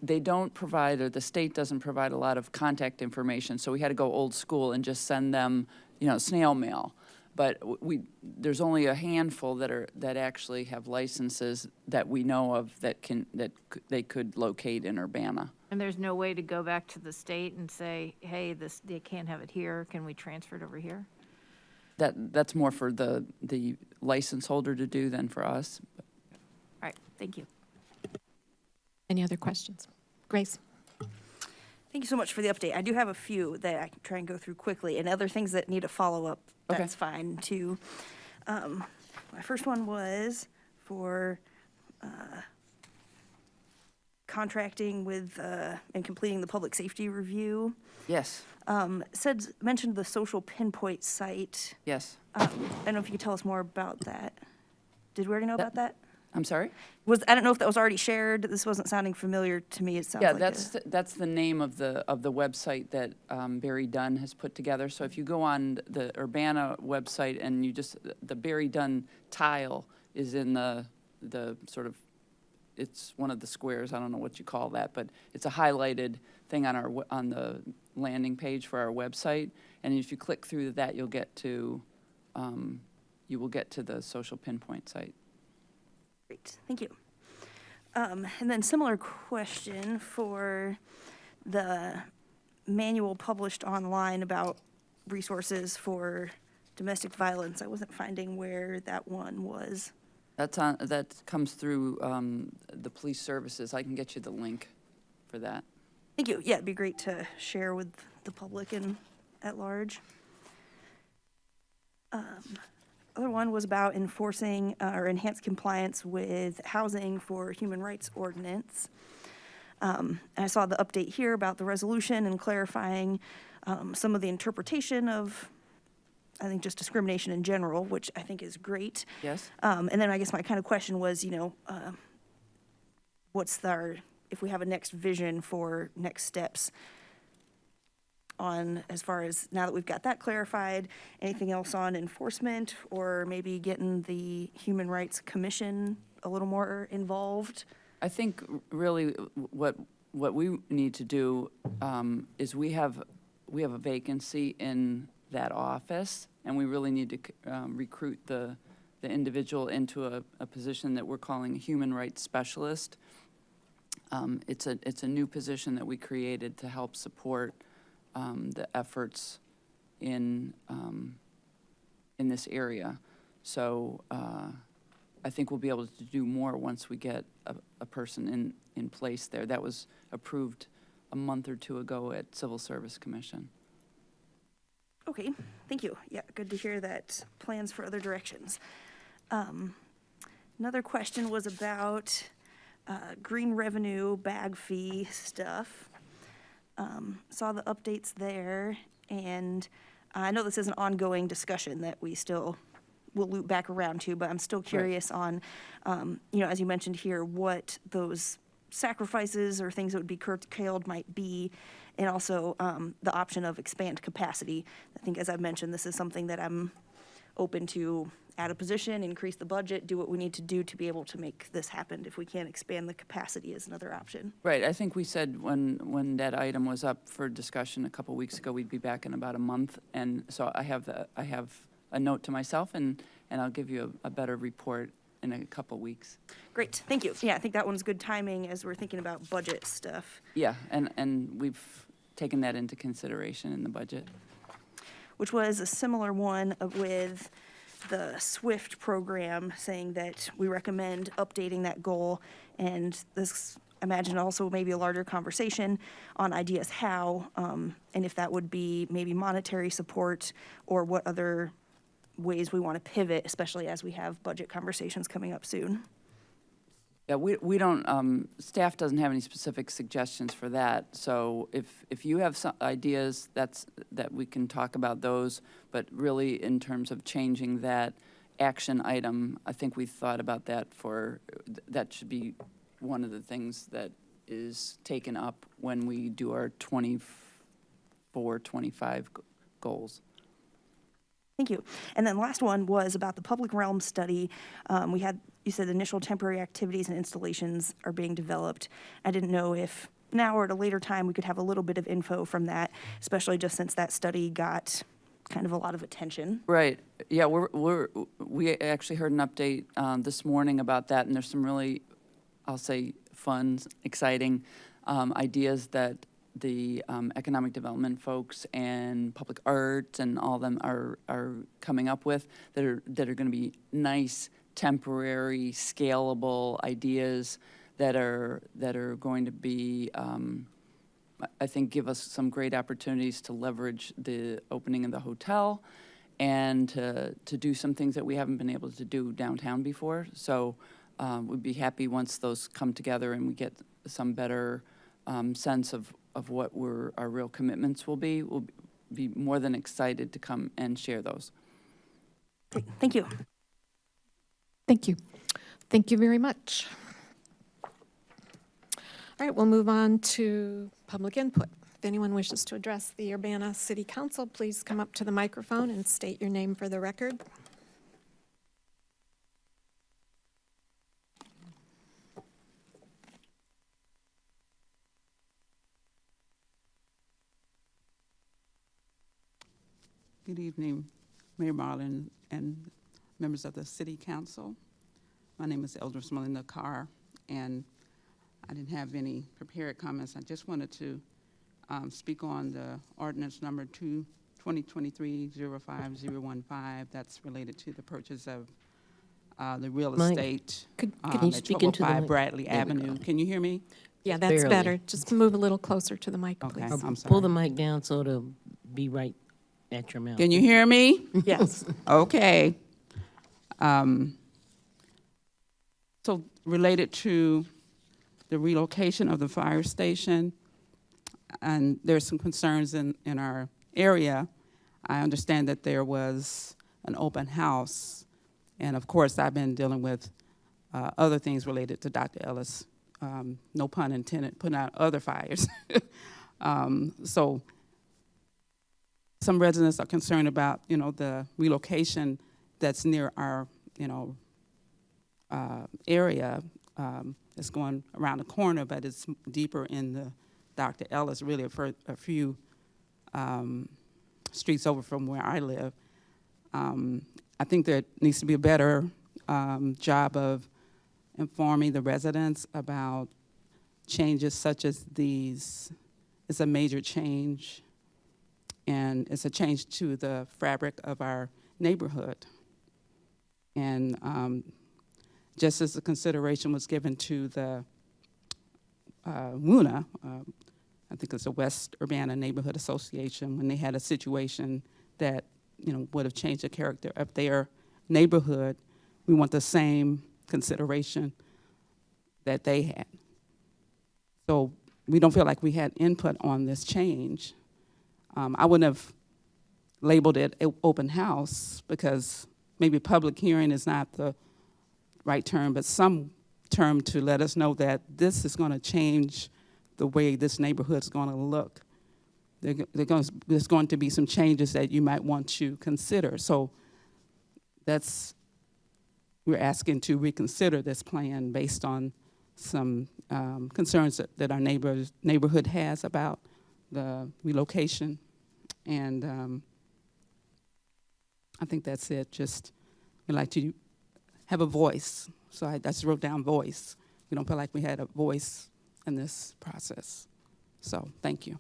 They don't provide, or the state doesn't provide a lot of contact information, so we had to go old school and just send them, snail mail. But there's only a handful that actually have licenses that we know of that they could locate in Urbana. And there's no way to go back to the state and say, hey, they can't have it here, can we transfer it over here? That's more for the license holder to do than for us. All right, thank you. Any other questions? Grace? Thank you so much for the update. I do have a few that I can try and go through quickly, and other things that need a follow-up, Okay. that's fine too. My first one was for contracting with and completing the public safety review. Yes, Mentioned the social pinpoint site. yes. I don't know if you could tell us more about that. Did we already know about that? I'm sorry? I don't know if that was already shared. This wasn't sounding familiar to me. It sounds Yeah, like that's the name of the website that Barry Dunn has put together. So if you go on the Urbana website and the Barry Dunn tile is in the sort of, it's one of the squares, I don't know what you call that, but it's a highlighted thing on the landing page for our website. And if you click through that, you will get to the social pinpoint site. Great, thank you. And then similar question for the manual published online about resources for domestic violence. I wasn't finding where that one was. That comes through the police services. I can get you the link for that. Thank you. Yeah, it'd be great to share with the public and at large. Other one was about enforcing or enhanced compliance with housing for human rights ordinance. And I saw the update here about the resolution and clarifying some of the interpretation of, I think, just discrimination in general, which I think is great. Yes? And then I guess my kind of question was, if we have a next vision for next steps on, as far as, now that we've got that clarified, anything else on enforcement, or maybe getting the Human Rights Commission a little more involved? I think really what we need to do is we have a vacancy in that office, and we really need to recruit the individual into a position that we're calling a human rights specialist. It's a new position that we created to help support the efforts in this area. So I think we'll be able to do more once we get a person in place there. That was approved a month or 2 ago at Civil Service Commission. Okay, thank you. Yeah, good to hear that plans for other directions. Another question was about green revenue bag fee stuff. Saw the updates there, and I know this is an ongoing discussion that we still will loop back around to, but I'm still curious on, as you mentioned here, what those sacrifices or things that would be curtailed might be, and also the option of expand capacity. I think, as I've mentioned, this is something that I'm open to add a position, increase the budget, do what we need to do to be able to make this happen. If we can't expand the capacity is another option. Right, I think we said when that item was up for discussion a couple weeks ago, we'd be back in about a month. And so I have a note to myself, and I'll give you a better report in a couple weeks. Great, thank you. Yeah, I think that one's good timing as we're thinking about budget stuff. Yeah, and we've taken that into consideration in the budget. which was a similar one with the SWIFT program, saying that we recommend updating that goal. And this, I imagine, also maybe a larger conversation on ideas how, and if that would be maybe monetary support or what other ways we want to pivot, especially as we have budget conversations coming up soon. Yeah, we don't, staff doesn't have any specific suggestions for that. So if you have some ideas, that we can talk about those. But really, in terms of changing that action item, I think we thought about that that should be one of the things that is taken up when we do our 24, 25 goals. Thank you. And then the last one was about the public realm study. You said initial temporary activities and installations are being developed. I didn't know if now or at a later time we could have a little bit of info from that, especially just since that study got kind of a lot of attention. Right. Yeah, we actually heard an update this morning about that, and there's some really, I'll say, fun, exciting ideas that the economic development folks and public art and all of them are coming up with that are going to be nice, temporary, scalable ideas that are going to be, I think, give us some great opportunities to leverage the opening of the hotel and to do some things that we haven't been able to do downtown before. So we'd be happy once those come together and we get some better sense of what our real commitments will be. We'll be more than excited to come and share those. Thank you. Thank you. Thank you very much. All right, we'll move on to public input. If anyone wishes to address the Urbana City Council, please come up to the microphone and state your name for the record. Good evening, Mayor Marlin and members of the City Council. My name is Eldris Melinda Carr, and I didn't have any prepared comments. I just wanted to speak on the ordinance number 2023-05015 that's related to the purchase of the real Mike, estate can at you speak into the 1205 mic? Bradley There we Avenue. go. Can you hear me? Yeah, that's Barely. better. Just move a little closer to the mic, Okay, please. I'm sorry. Pull the mic down so it'll be right at your mouth. Can you hear me? Yes. Okay. So related to the relocation of the fire station, and there's some concerns in our area. I understand that there was an open house, and of course I've been dealing with other things related to Dr. Ellis, no pun intended, putting out other fires. So some residents are concerned about, the relocation that's near our, area. It's going around the corner, but it's deeper in the Dr. Ellis, really a few streets over from where I live. I think there needs to be a better job of informing the residents about changes such as these. It's a major change, and it's a change to the fabric of our neighborhood. And just as the consideration was given to the WUNA, I think it's the West Urbana Neighborhood Association, when they had a situation that would have changed the character of their neighborhood, we want the same consideration that they had. So we don't feel like we had input on this change. I wouldn't have labeled it an open house because maybe public hearing is not the right term, but some term to let us know that this is going to change the way this neighborhood is going to look. There's going to be some changes that you might want to consider. So we're asking to reconsider this plan based on some concerns that our neighborhood has about the relocation. And I think that's it. Just we'd like to have a voice. So I just wrote down voice. We don't feel like we had a voice in this process. So thank you.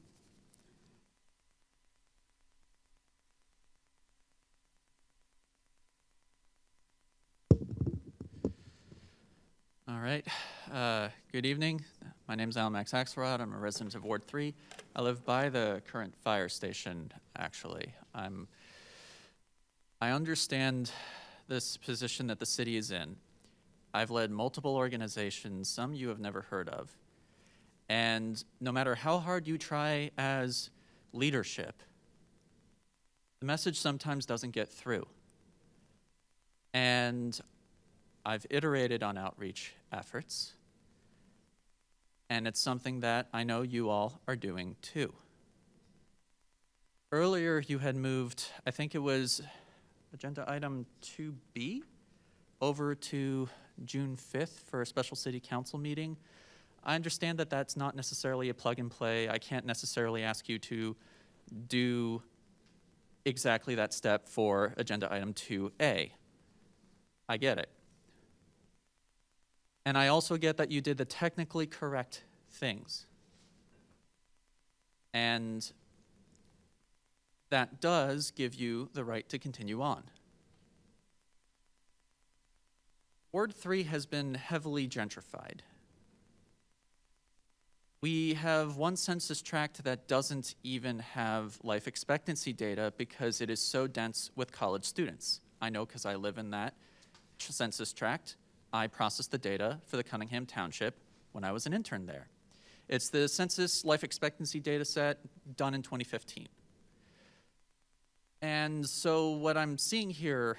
right. Good evening. My name is Alan Max Axelrod. I'm a resident of Ward 3. I live by the current fire station, actually. I understand this position that the city is in. I've led multiple organizations, some you have never heard of. And no matter how hard you try as leadership, the message sometimes doesn't get through. And I've iterated on outreach efforts, and it's something that I know you all are doing too. Earlier, you had moved, I think it was agenda item 2B, over to June 5th for a special city council meeting. I understand that that's not necessarily a plug and play. I can't necessarily ask you to do exactly that step for agenda item 2A. I get it. And I also get that you did the technically correct things. And that does give you the right to continue on. Ward 3 has been heavily gentrified. We have one census tract that doesn't even have life expectancy data because it is so dense with college students. I know because I live in that census tract. I processed the data for the Cunningham Township when I was an intern there. It's the census life expectancy data set done in 2015. And so what I'm seeing here,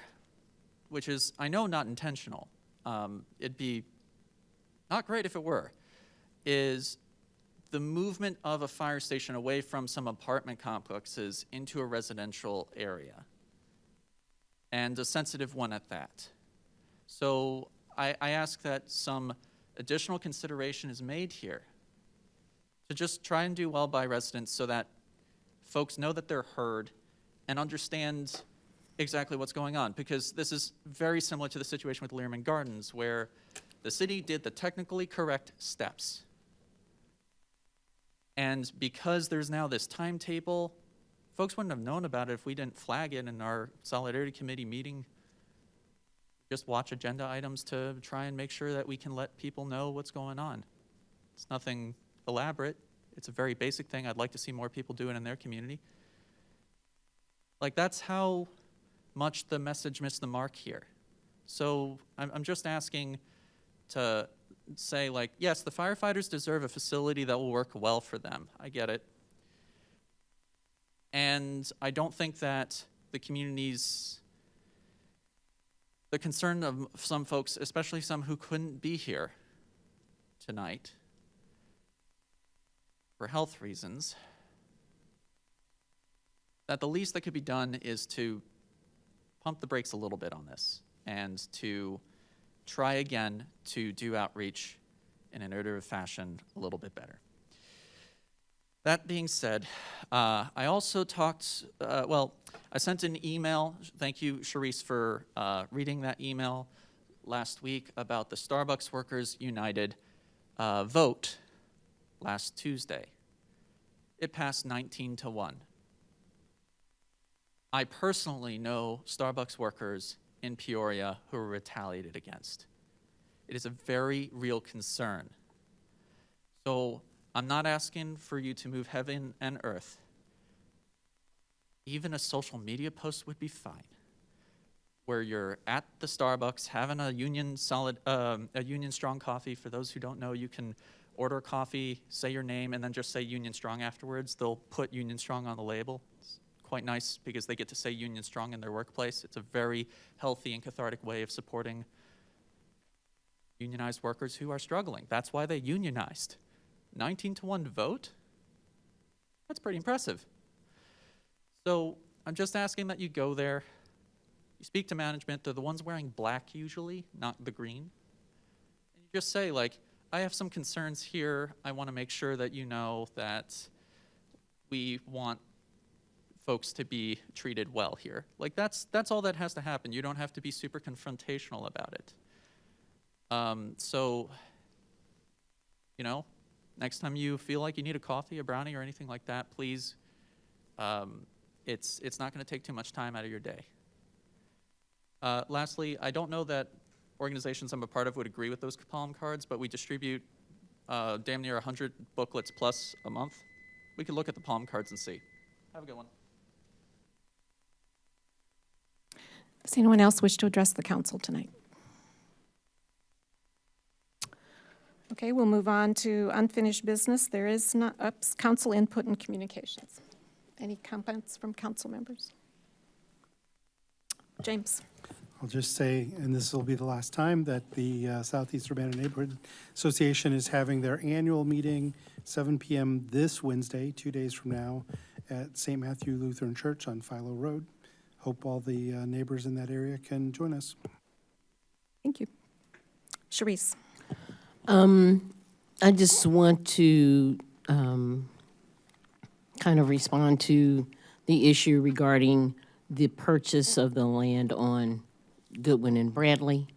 which is, I know, not intentional, it'd be not great if it were, is the movement of a fire station away from some apartment complexes into a residential area, and a sensitive one at that. So I ask that some additional consideration is made here to just try and do well by residents so that folks know that they're heard and understand exactly what's going on, because this is very similar to the situation with Learman Gardens, where the city did the technically correct steps. And because there's now this timetable, folks wouldn't have known about it if we didn't flag it in our Solidarity Committee meeting. Just watch agenda items to try and make sure that we can let people know what's going on. It's nothing elaborate. It's a very basic thing. I'd like to see more people do it in their community. Like, that's how much the message missed the mark here. So I'm just asking to say, like, yes, the firefighters deserve a facility that will work well for them. I get it. And I don't think that the concern of some folks, especially some who couldn't be here tonight for health reasons, that the least that could be done is to pump the brakes a little bit on this and to try again to do outreach in an iterative fashion a little bit better. That being said, I also talked, I sent an email. Thank you, Charisse, for reading that email last week about the Starbucks Workers United vote last Tuesday. It passed 19-1. I personally know Starbucks workers in Peoria who were retaliated against. It is a very real concern. So I'm not asking for you to move heaven and earth. Even a social media post would be fine, where you're at the Starbucks having a Union Strong coffee. For those who don't know, you can order coffee, say your name, and then just say Union Strong afterwards. They'll put Union Strong on the label. It's quite nice because they get to say Union Strong in their workplace. It's a very healthy and cathartic way of supporting unionized workers who are struggling. That's why they unionized. 19-1 vote? That's pretty impressive. So I'm just asking that you go there, you speak to management. They're the ones wearing black usually, not the green. And you just say, like, I have some concerns here. I want to make sure that you know that we want folks to be treated well here. Like, that's all that has to happen. You don't have to be super confrontational about it. So, you know, next time you feel like you need a coffee, a brownie, or anything like that, please, it's not going to take too much time out of your day. Lastly, I don't know that organizations I'm a part of would agree with those palm cards, but we distribute damn near 100 booklets plus a month. We could look at the palm cards and see. Have a good one. Does anyone else wish to address the council tonight? Okay, we'll move on to unfinished business. There is not, council input and communications. Any comments from council members? James? I'll just say, and this will be the last time, that the Southeast Urbana Neighborhood Association is having their annual meeting, 7 p.m. this Wednesday, 2 days from now, at St. Matthew Lutheran Church on Philo Road. Hope all the neighbors in that area can join us. Thank you. Sharice? I just want to kind of respond to the issue regarding the purchase of the land on Goodwin and Bradley.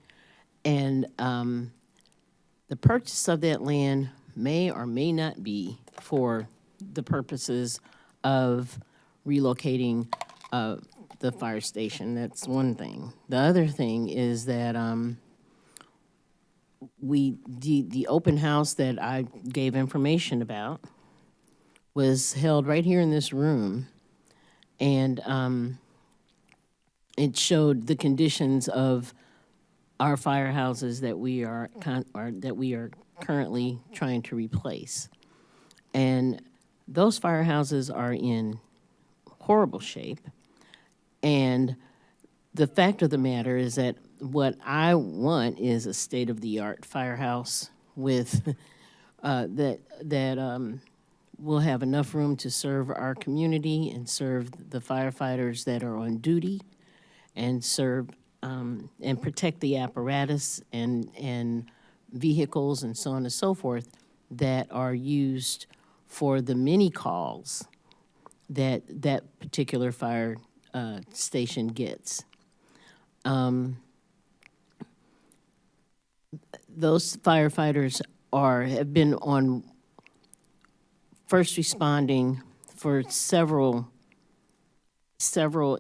And the purchase of that land may or may not be for the purposes of relocating the fire station. That's one thing. The other thing is that the open house that I gave information about was held right here in this room, and it showed the conditions of our firehouses that we are currently trying to replace, and those firehouses are in horrible shape. And the fact of the matter is that what I want is a state-of-the-art firehouse with that will have enough room to serve our community and serve the firefighters that are on duty, and serve and protect the apparatus and vehicles and so on and so forth that are used for the many calls that that particular fire station gets. Those firefighters have been on first responding for several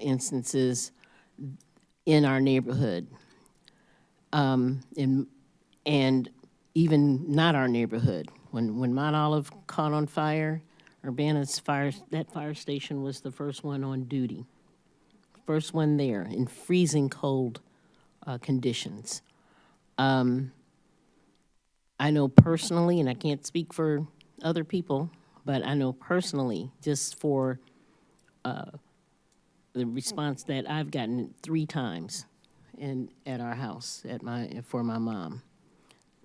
instances in our neighborhood, and even not our neighborhood. When Mount Olive caught on fire, Urbana's that fire station was the first one on duty. First one there in freezing cold conditions. I know personally, and I can't speak for other people, but I know personally, just for the response that I've gotten 3 times at our house for my mom,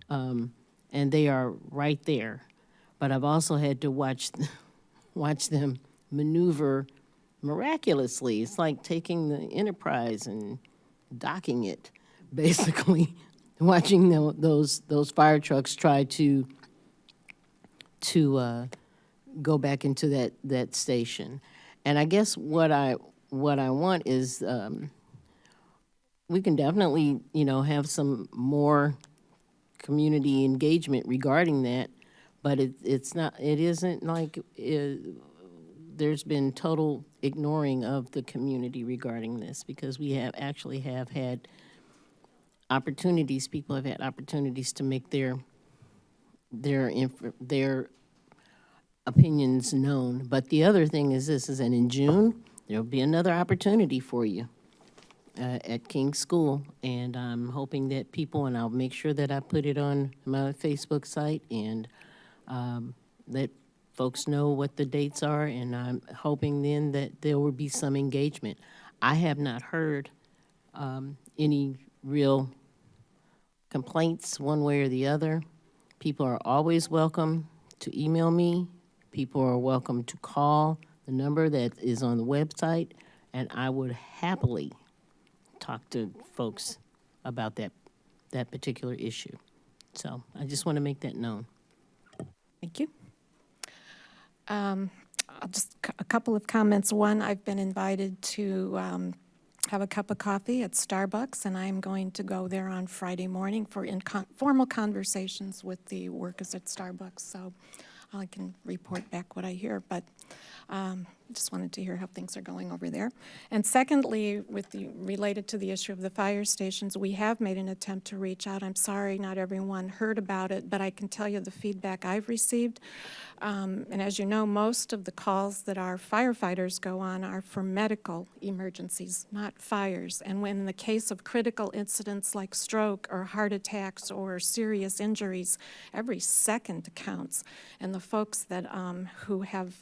and they are right there. But I've also had to watch them maneuver miraculously. It's like taking the Enterprise and docking it, basically. Watching those fire trucks try to go back into that station. And I guess what I want is we can definitely have some more community engagement regarding that, but it isn't like there's been total ignoring of the community regarding this, because we have had opportunities. People have had opportunities to make their opinions known. But the other thing is this: is that in June there'll be another opportunity for you at King's School, and I'm hoping that people, and I'll make sure that I put it on my Facebook site and let folks know what the dates are, and I'm hoping then that there will be some engagement. I have not heard any real complaints one way or the other. People are always welcome to email me. People are welcome to call the number that is on the website, and I would happily talk to folks about that particular issue. So I just want to make that known. Thank you. Just a couple of comments. One, I've been invited to have a cup of coffee at Starbucks, and I'm going to go there on Friday morning for informal conversations with the workers at Starbucks. So I can report back what I hear. But just wanted to hear how things are going over there. And secondly, related to the issue of the fire stations, we have made an attempt to reach out. I'm sorry not everyone heard about it, but I can tell you the feedback I've received. And as you know, most of the calls that our firefighters go on are for medical emergencies, not fires. And when in the case of critical incidents like stroke or heart attacks or serious injuries, every second counts. And the folks that who have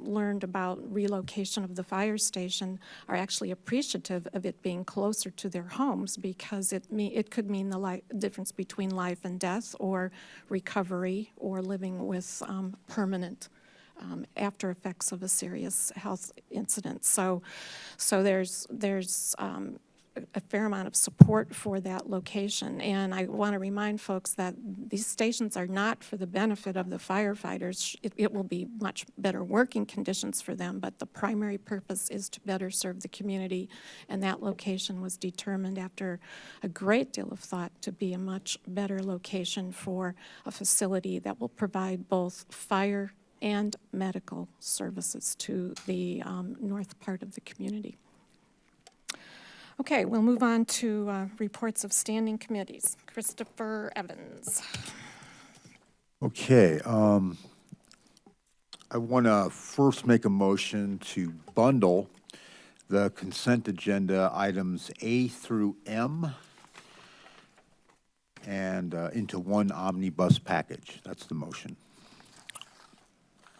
learned about relocation of the fire station are actually appreciative of it being closer to their homes, because it could mean the difference between life and death, or recovery, or living with permanent after effects of a serious health incident. So there's a fair amount of support for that location. And I want to remind folks that these stations are not for the benefit of the firefighters. It will be much better working conditions for them, but the primary purpose is to better serve the community. And that location was determined after a great deal of thought to be a much better location for a facility that will provide both fire and medical services to the north part of the community. Okay, we'll move on to reports of standing committees. Christopher Evans. Okay, I want to first make a motion to bundle the consent agenda items A through M and into one omnibus package. That's the motion.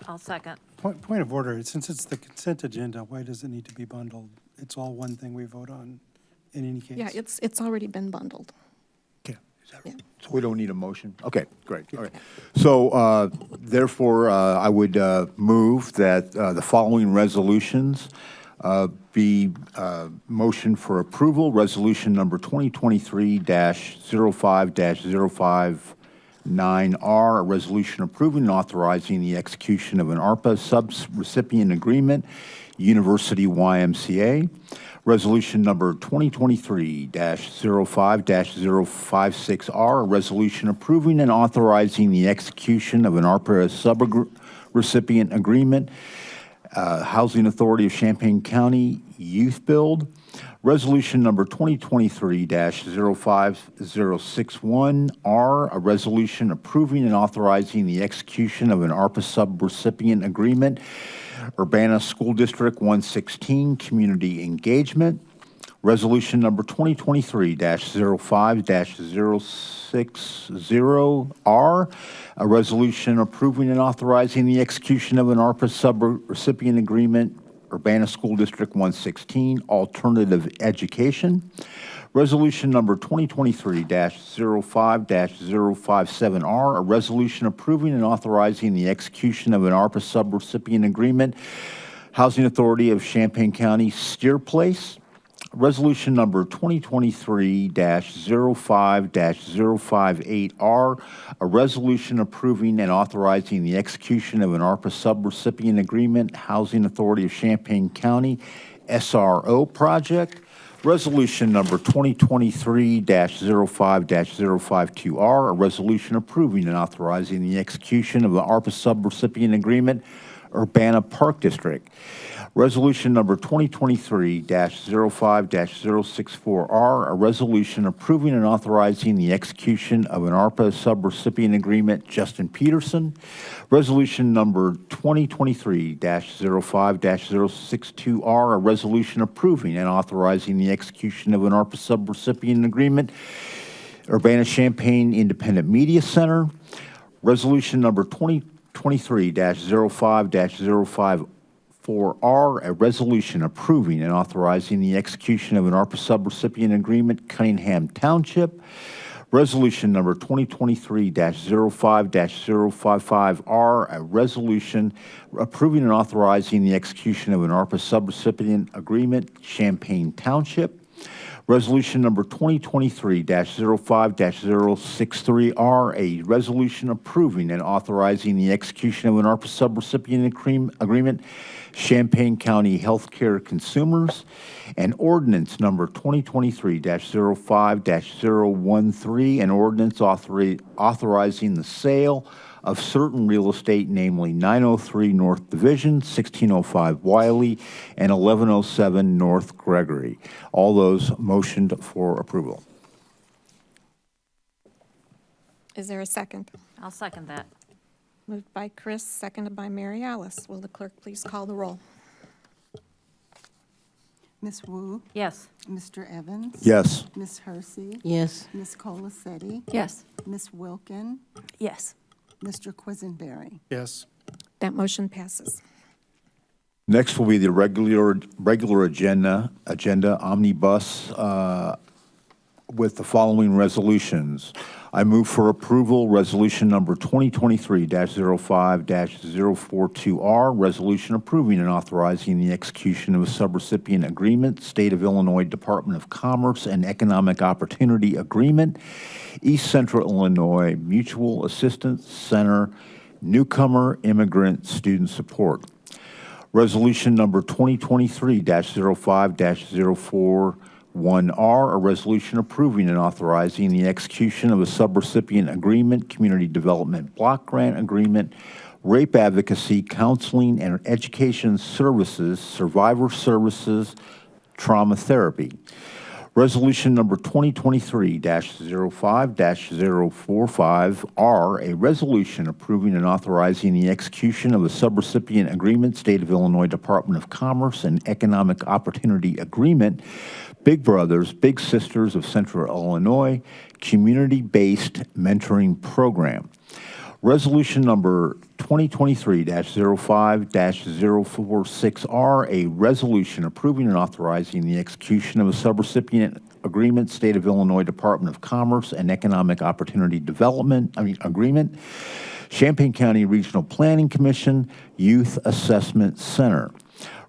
I'll second. Point of order, since it's the consent agenda, why does it need to be bundled? It's all one thing we vote on in any case. Yeah, it's already been bundled. Okay. Is that Yeah. So we don't need a motion? Okay, great. All right. So therefore, I would move that the following resolutions be motion for approval. Resolution number 2023-05-059R, a resolution approving and authorizing the execution of an ARPA sub-recipient agreement, University YMCA. Resolution number 2023-05-056R, a resolution approving and authorizing the execution of an ARPA sub-recipient agreement, Housing Authority of Champaign County Youth Build. Resolution number 2023-05061R, a resolution approving and authorizing the execution of an ARPA sub-recipient agreement, Urbana School District 116 Community Engagement. Resolution number 2023-05-060R, a resolution approving and authorizing the execution of an ARPA sub-recipient agreement, Urbana School District 116 Alternative Education. Resolution number 2023-05-057R, a resolution approving and authorizing the execution of an ARPA sub-recipient agreement, Housing Authority of Champaign County Steer Place. Resolution number 2023-05-058R, a resolution approving and authorizing the execution of an ARPA sub-recipient agreement, Housing Authority of Champaign County SRO project. Resolution number 2023-05-052R, a resolution approving and authorizing the execution of the ARPA sub-recipient agreement, Urbana Park District. Resolution number 2023-05-064R, a resolution approving and authorizing the execution of an ARPA sub-recipient agreement, Justin Peterson. Resolution number 2023-05-062R, a resolution approving and authorizing the execution of an ARPA sub-recipient agreement, Urbana Champaign Independent Media Center. Resolution number 2023-05-054R, a resolution approving and authorizing the execution of an ARPA sub-recipient agreement, Cunningham Township. Resolution number 2023-05-055R, a resolution approving and authorizing the execution of an ARPA sub-recipient agreement, Champaign Township. Resolution number 2023-05-063R, a resolution approving and authorizing the execution of an ARPA sub-recipient agreement, Champaign County Healthcare Consumers. And ordinance number 2023-05-013, an ordinance authorizing the sale of certain real estate, namely 903 North Division, 1605 Wiley, and 1107 North Gregory. All those motioned for approval. Is there a second? I'll second that. Moved by Chris, seconded by Mary Alice. Will the clerk please call the roll? Ms. Wu, Yes. Mr. Evans? Yes. Ms. Hersey? Yes. Ms. Colacetti? Yes. Ms. Wilkin? Yes. Mr. Quisenberry? Yes. That motion passes. Next will be the regular agenda omnibus with the following resolutions. I move for approval, resolution number 2023-05-042R, resolution approving and authorizing the execution of a subrecipient agreement, State of Illinois Department of Commerce and Economic Opportunity Agreement, East Central Illinois Mutual Assistance Center, Newcomer Immigrant Student Support. Resolution number 2023-05-041R, a resolution approving and authorizing the execution of a subrecipient agreement, Community Development Block Grant Agreement, Rape Advocacy, Counseling and Education Services, Survivor Services, Trauma Therapy. Resolution number 2023-05-045R, a resolution approving and authorizing the execution of a subrecipient agreement, State of Illinois Department of Commerce and Economic Opportunity Agreement, Big Brothers Big Sisters of Central Illinois, community-based mentoring program. Resolution number 2023-05-046R, a resolution approving and authorizing the execution of a subrecipient agreement, State of Illinois Department of Commerce and Economic Opportunity Agreement, Champaign County Regional Planning Commission, Youth Assessment Center.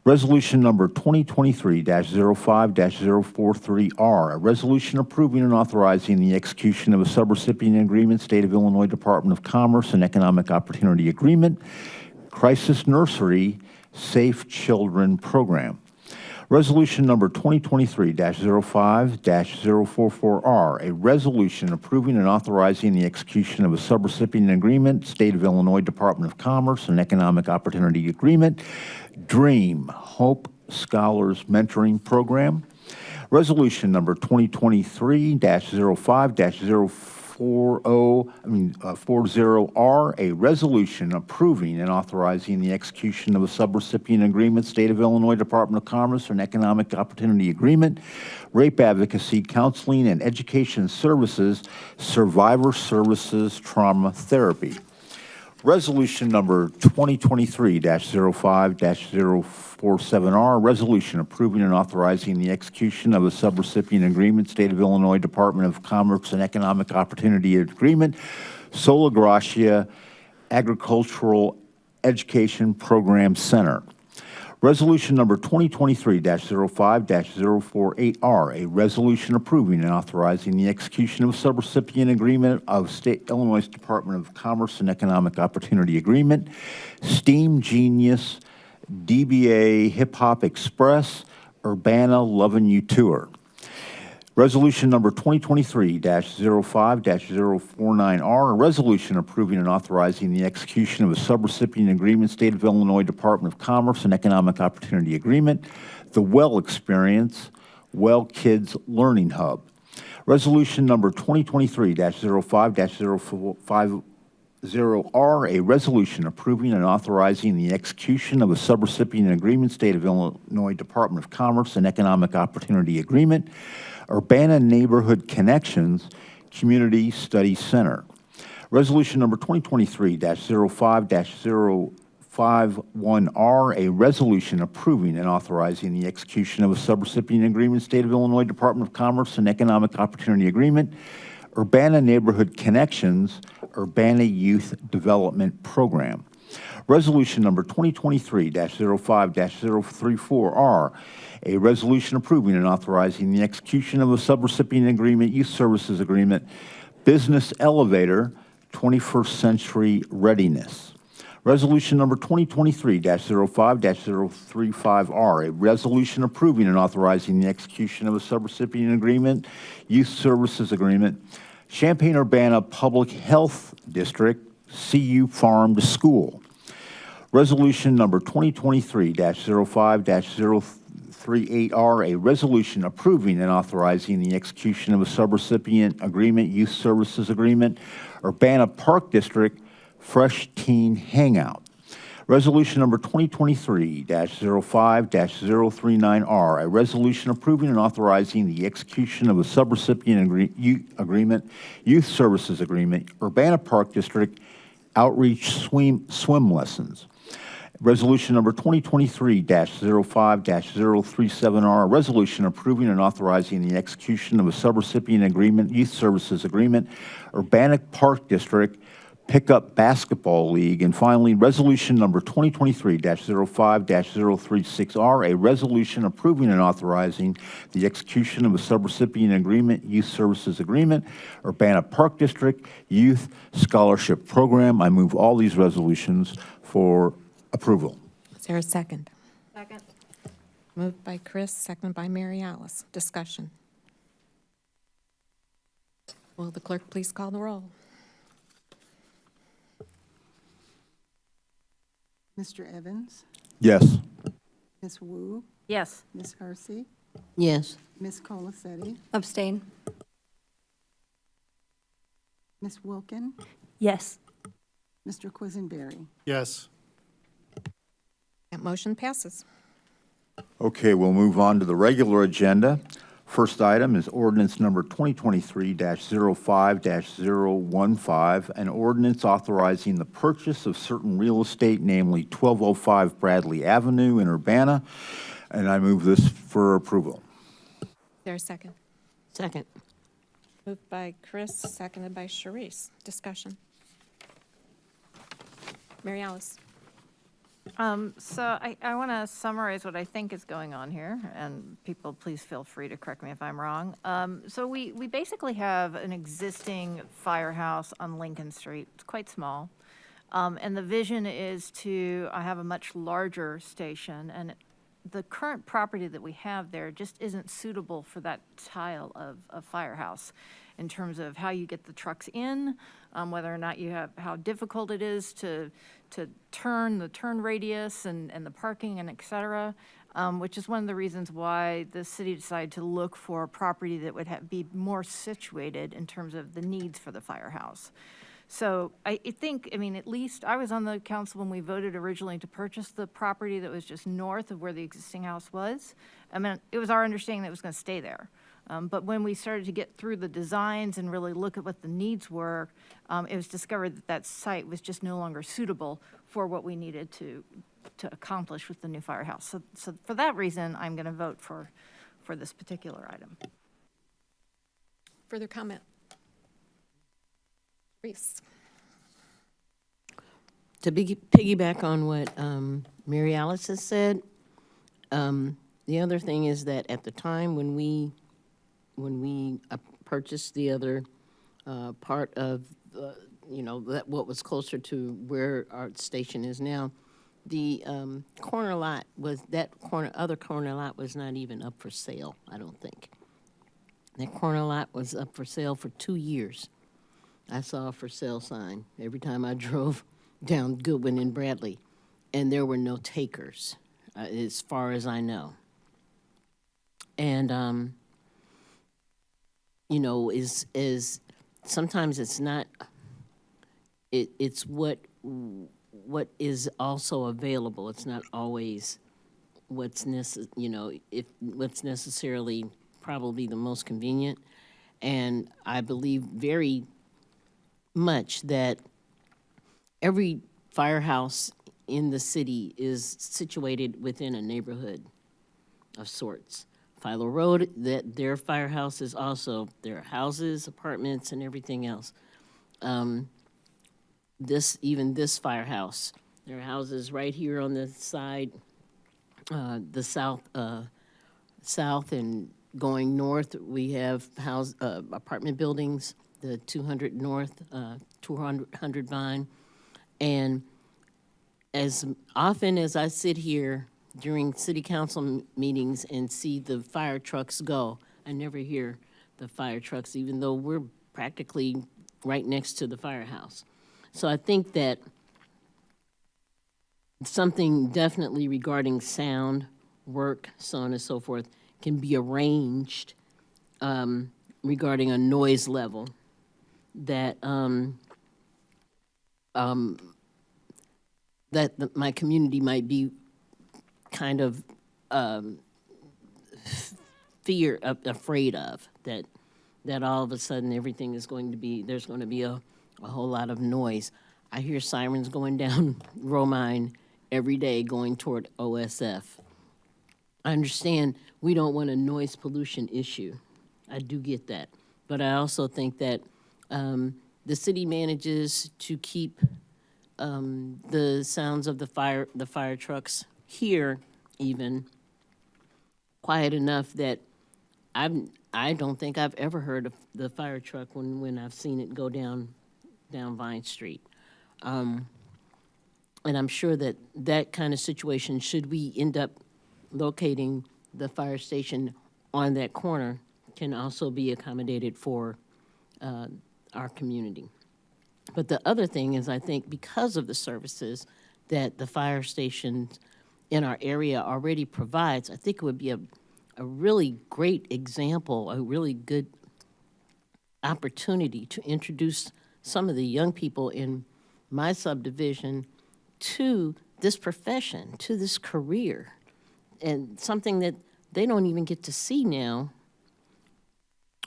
Resolution number 2023-05-043R, a resolution approving and authorizing the execution of a subrecipient agreement, State of Illinois Department of Commerce and Economic Opportunity Agreement, Crisis Nursery Safe Children Program. Resolution number 2023-05-044R, a resolution approving and authorizing the execution of a subrecipient agreement, State of Illinois Department of Commerce and Economic Opportunity Agreement, DREAM, Hope Scholars Mentoring Program. Resolution number 2023-05-040R, a resolution approving and authorizing the execution of a subrecipient agreement, State of Illinois Department of Commerce and Economic Opportunity Agreement, Rape Advocacy, Counseling and Education Services, Survivor Services, Trauma Therapy. Resolution number 2023-05-047R, resolution approving and authorizing the execution of a subrecipient agreement, State of Illinois Department of Commerce and Economic Opportunity Agreement, Sola Gracia Agricultural Education Program Center. Resolution number 2023-05-048R, a resolution approving and authorizing the execution of a subrecipient agreement of State Illinois Department of Commerce and Economic Opportunity Agreement, STEAM Genius, DBA Hip Hop Express, Urbana Lovin' You Tour. Resolution number 2023-05-049R, a resolution approving and authorizing the execution of a subrecipient agreement, State of Illinois Department of Commerce and Economic Opportunity Agreement, the Well Experience, Well Kids Learning Hub. Resolution number 2023-05-050R, a resolution approving and authorizing the execution of a subrecipient agreement, State of Illinois Department of Commerce and Economic Opportunity Agreement, Urbana Neighborhood Connections Community Study Center. Resolution number 2023-05-051R, a resolution approving and authorizing the execution of a subrecipient agreement, State of Illinois Department of Commerce and Economic Opportunity Agreement, Urbana Neighborhood Connections, Urbana Youth Development Program. Resolution number 2023-05-034R, a resolution approving and authorizing the execution of a subrecipient agreement, Youth Services Agreement, Business Elevator, 21st Century Readiness. Resolution number 2023-05-035R, a resolution approving and authorizing the execution of a subrecipient agreement, Youth Services Agreement, Champaign-Urbana Public Health District, CU Farm to School. Resolution number 2023-05-038R, a resolution approving and authorizing the execution of a subrecipient agreement, youth services agreement, Urbana Park District Fresh Teen Hangout. Resolution number 2023-05-039R, a resolution approving and authorizing the execution of a subrecipient agreement, youth services agreement, Urbana Park District Outreach Swim Lessons. Resolution number 2023-05-037R, a resolution approving and authorizing the execution of a subrecipient agreement, youth services agreement, Urbana Park District Pickup Basketball League. And finally, resolution number 2023-05-036R, a resolution approving and authorizing the execution of a subrecipient agreement, youth services agreement, Urbana Park District Youth Scholarship Program. I move all these resolutions for approval. Is there a second? Second. Moved by Chris, seconded by Mary Alice. Discussion. Will the clerk please call the roll? Mr. Evans? Yes. Ms. Wu? Yes. Ms. Hersey? Yes. Ms. Colacetti? Abstain. Ms. Wilkin? Yes. Mr. Quisenberry? Yes. That motion passes. Okay, we'll move on to the regular agenda. First item is ordinance number 2023-05-015, an ordinance authorizing the purchase of certain real estate, namely 1205 Bradley Avenue in Urbana, and I move this for approval. Is there a second? Second. Moved by Chris, seconded by Sharice. Discussion. Mary Alice. So I want to summarize what I think is going on here, and people, please feel free to correct me if I'm wrong. So we basically have an existing firehouse on Lincoln Street. It's quite small. And the vision is to have a much larger station, and the current property that we have there just isn't suitable for that style of firehouse in terms of how you get the trucks in, whether or not you have, how difficult it is to turn, the turn radius and the parking and et cetera, which is one of the reasons why the city decided to look for a property that would be more situated in terms of the needs for the firehouse. So I think, I mean, at least I was on the council when we voted originally to purchase the property that was just north of where the existing house was. I mean, it was our understanding that it was going to stay there. But when we started to get through the designs and really look at what the needs were, it was discovered that that site was just no longer suitable for what we needed to accomplish with the new firehouse. So for that reason, I'm going to vote for this particular item. Further comment? Reese. To piggyback on what Mary Alice has said, the other thing is that at the time when we purchased the other part of, what was closer to where our station is now, the corner lot was, other corner lot was not even up for sale, I don't think. That corner lot was up for sale for 2 years. I saw a for sale sign every time I drove down Goodwin and Bradley, and there were no takers, as far as I know. And, is sometimes it's not, it's what is also available. It's not always what's what's necessarily probably the most convenient. And I believe very much that every firehouse in the city is situated within a neighborhood of sorts. Philo Road, that their firehouse is also, their houses, apartments, and everything else. Even this firehouse, there are houses right here on the side, the south and going north, we have apartment buildings, the 200 North, 200 Vine. And as often as I sit here during city council meetings and see the fire trucks go, I never hear the fire trucks, even though we're practically right next to the firehouse. So I think that something definitely regarding sound, work, so on and so forth, can be arranged regarding a noise level that my community might be kind of afraid of, that all of a sudden everything is going to be, there's going to be a whole lot of noise. I hear sirens going down Romine every day going toward OSF. I understand we don't want a noise pollution issue. I do get that. But I also think that the city manages to keep the sounds of the fire trucks here even quiet enough that I don't think I've ever heard of the fire truck when I've seen it go down Vine Street. And I'm sure that kind of situation, should we end up locating the fire station on that corner, can also be accommodated for our community. But the other thing is, I think because of the services that the fire station in our area already provides, I think it would be a really great example, a really good opportunity to introduce some of the young people in my subdivision to this profession, to this career, and something that they don't even get to see now,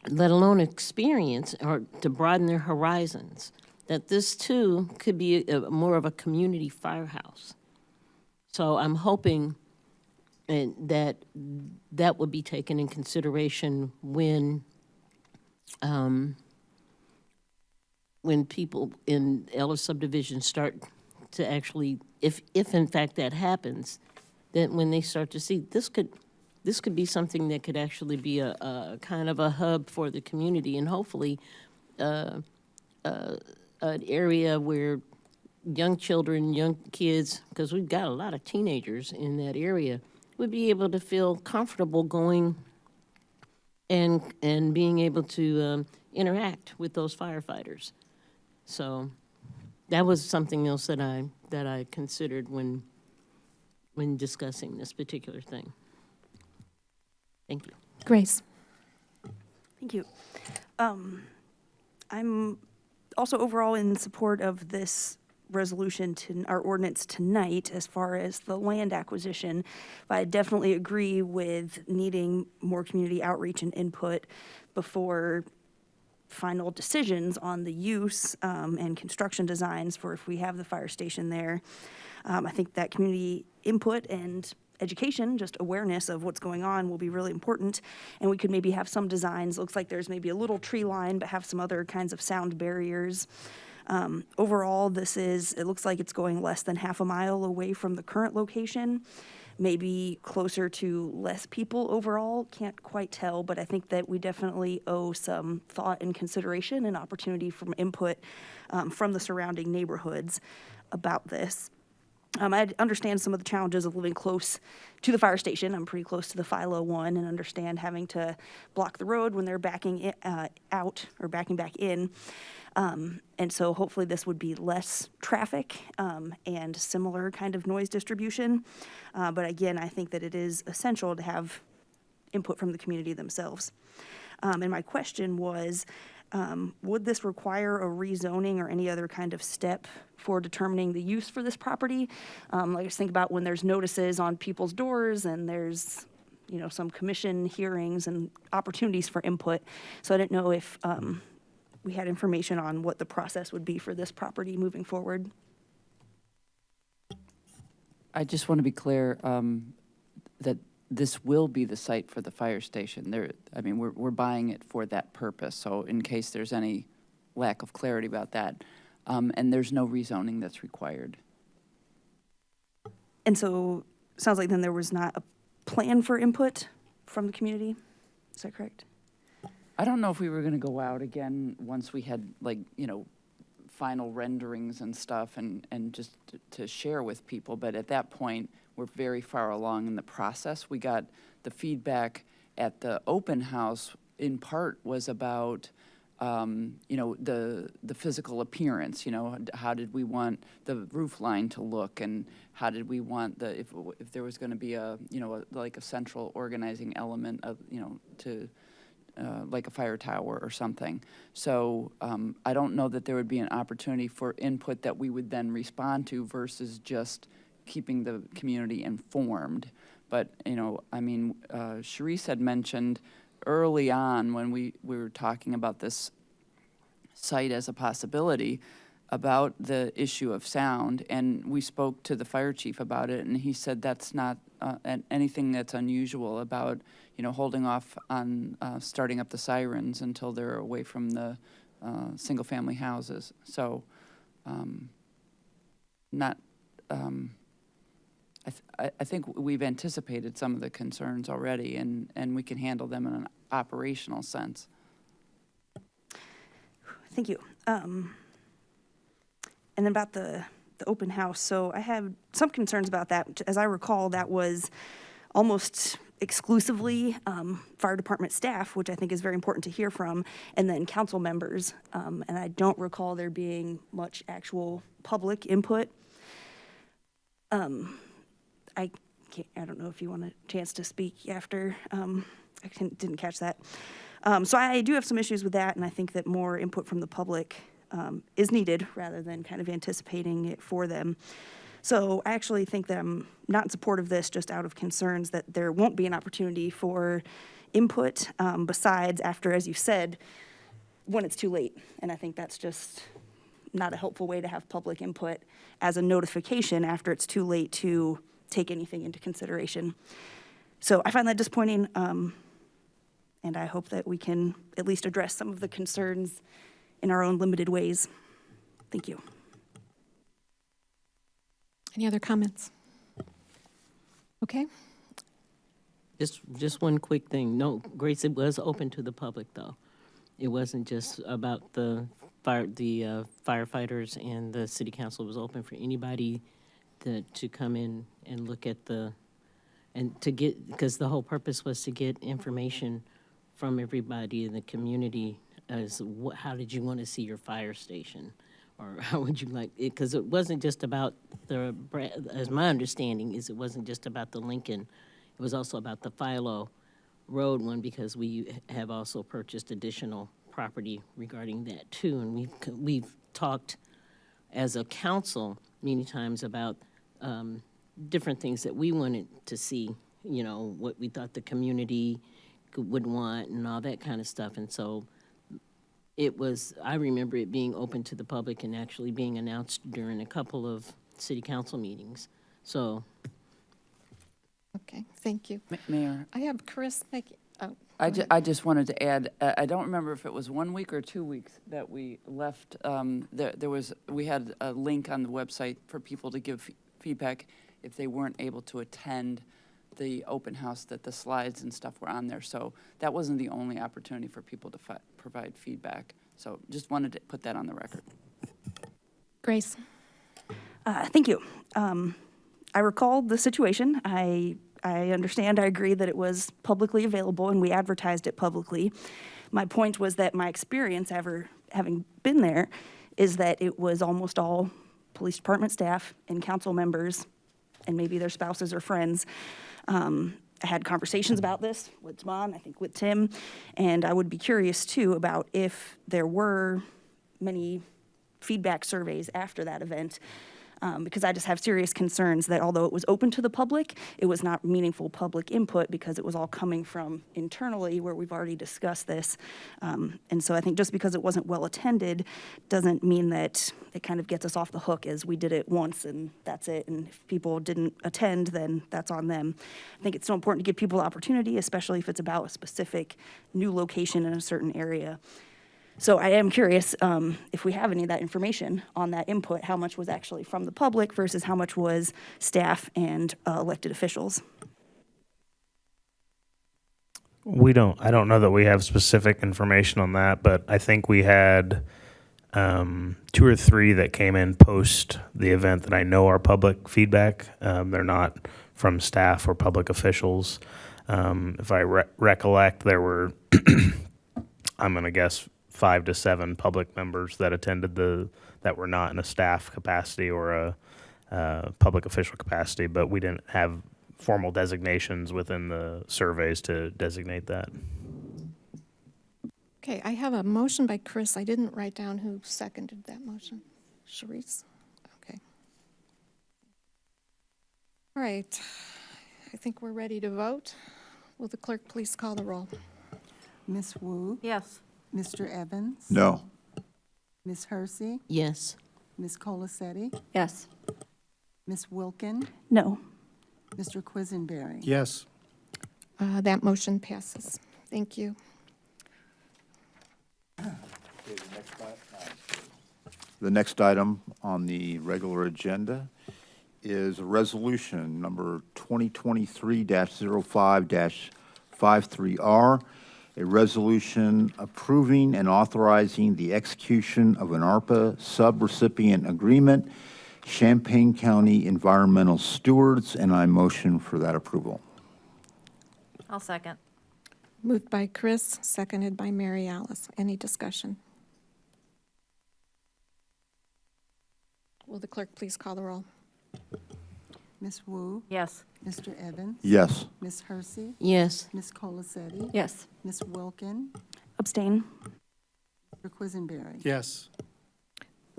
let alone experience, or to broaden their horizons, that this too could be more of a community firehouse. So I'm hoping that would be taken in consideration when people in Ellis subdivision start to actually, if in fact that happens, that when they start to see, this could be something that could actually be a kind of a hub for the community, and hopefully an area where young children, young kids, because we've got a lot of teenagers in that area, would be able to feel comfortable going and being able to interact with those firefighters. So that was something else that I considered when discussing this particular thing. Thank you. Grace. Thank you. I'm also overall in support of this resolution to our ordinance tonight as far as the land acquisition, but I definitely agree with needing more community outreach and input before final decisions on the use and construction designs for if we have the fire station there. I think that community input and education, just awareness of what's going on, will be really important. And we could maybe have some designs, looks like there's maybe a little tree line, but have some other kinds of sound barriers. Overall, it looks like it's going less than half a mile away from the current location, maybe closer to less people overall, can't quite tell, but I think that we definitely owe some thought and consideration and opportunity from input from the surrounding neighborhoods about this. I understand some of the challenges of living close to the fire station. I'm pretty close to the Philo one, and understand having to block the road when they're backing out or backing back in. And so hopefully this would be less traffic and similar kind of noise distribution. But again, I think that it is essential to have input from the community themselves. And my question was, would this require a rezoning or any other kind of step for determining the use for this property? Like, just think about when there's notices on people's doors and there's, some commission hearings and opportunities for input. So I didn't know if we had information on what the process would be for this property moving forward. I just want to be clear that this will be the site for the fire station. We're buying it for that purpose. So in case there's any lack of clarity about that, and there's no rezoning that's required. And so, sounds like then there was not a plan for input from the community. Is that correct? I don't know if we were going to go out again once we had, final renderings and stuff and just to share with people. But at that point, we're very far along in the process. We got the feedback at the open house, in part, was about you know, the physical appearance, you know, how did we want the roof line to look, and how did we want if there was going to be a, you know, like a central organizing element of, you know, to, like a fire tower or something. So I don't know that there would be an opportunity for input that we would then respond to versus just keeping the community informed. But, you know, I mean, Sharice had mentioned early on when we were talking about this site as a possibility about the issue of sound, and we spoke to the fire chief about it, and he said that's not anything that's unusual about, you know, holding off on starting up the sirens until they're away from the single-family houses. So, not. I think we've anticipated some of the concerns already, and we can handle them in an operational sense. Thank you. And then about the open house, so I have some concerns about that. As I recall, that was almost exclusively fire department staff, which I think is very important to hear from, and then council members. And I don't recall there being much actual public input. I don't know if you want a chance to speak after. Didn't catch that. So I do have some issues with that, and I think that more input from the public is needed rather than kind of anticipating it for them. So I actually think that I'm not in support of this just out of concerns that there won't be an opportunity for input besides after, as you said, when it's too late. And I think that's just not a helpful way to have public input as a notification after it's too late to take anything into consideration. So I find that disappointing, and I hope that we can at least address some of the concerns in our own limited ways. Thank you. Any other comments? Okay. Just one quick thing. No, Grace, it was open to the public, though. It wasn't just about the firefighters and the city council. It was open for anybody to come in and look at because the whole purpose was to get information from everybody in the community as how did you want to see your fire station, or how would you like it? Because it wasn't just about as my understanding is, it wasn't just about the Lincoln. It was also about the Philo Road one, because we have also purchased additional property regarding that too, and we've talked as a council many times about different things that we wanted to see, you know, what we thought the community would want and all that kind of stuff. And so I remember it being open to the public and actually being announced during a couple of city council meetings. So. Okay, thank you. Mayor? I have Chris make. I just wanted to add, I don't remember if it was 1 week or 2 weeks that we left. We had a link on the website for people to give feedback if they weren't able to attend the open house, that the slides and stuff were on there. So that wasn't the only opportunity for people to provide feedback. So just wanted to put that on the record. Grace. Thank you. I recall the situation. I understand, I agree that it was publicly available and we advertised it publicly. My point was that my experience having been there is that it was almost all police department staff and council members and maybe their spouses or friends. I had conversations about this with Damon, I think with Tim, and I would be curious too about if there were many feedback surveys after that event. Because I just have serious concerns that although it was open to the public, it was not meaningful public input because it was all coming from internally where we've already discussed this. And so I think just because it wasn't well attended doesn't mean that it kind of gets us off the hook as we did it once and that's it. And if people didn't attend, then that's on them. I think it's so important to give people the opportunity, especially if it's about a specific new location in a certain area. So I am curious if we have any of that information on that input, how much was actually from the public versus how much was staff and elected officials. I don't know that we have specific information on that, but I think we had 2 or 3 that came in post the event that I know are public feedback. They're not from staff or public officials. If I recollect, there were, I'm going to guess, 5 to 7 public members that attended that were not in a staff capacity or a public official capacity, but we didn't have formal designations within the surveys to designate that. Okay, I have a motion by Chris. I didn't write down who seconded that motion. Sharice? Okay. All right. I think we're ready to vote. Will the clerk please call the roll? Ms. Wu, Yes. Mr. Evans? No. Ms. Hersey? Yes. Ms. Colacetti? Yes. Ms. Wilkin? No. Mr. Quisenberry? Yes. That motion passes. Thank you. The next item on the regular agenda is a resolution number 2023-05-53R, a resolution approving and authorizing the execution of an ARPA subrecipient agreement, Champaign County Environmental Stewards, and I motion for that approval. I'll second. Moved by Chris, seconded by Mary Alice. Any discussion? Will the clerk please call the roll? Ms. Wu, Yes. Mr. Evans? Yes. Ms. Hersey? Yes. Ms. Colacetti? Yes. Ms. Wilkin? Abstain. Mr. Quisenberry? Yes.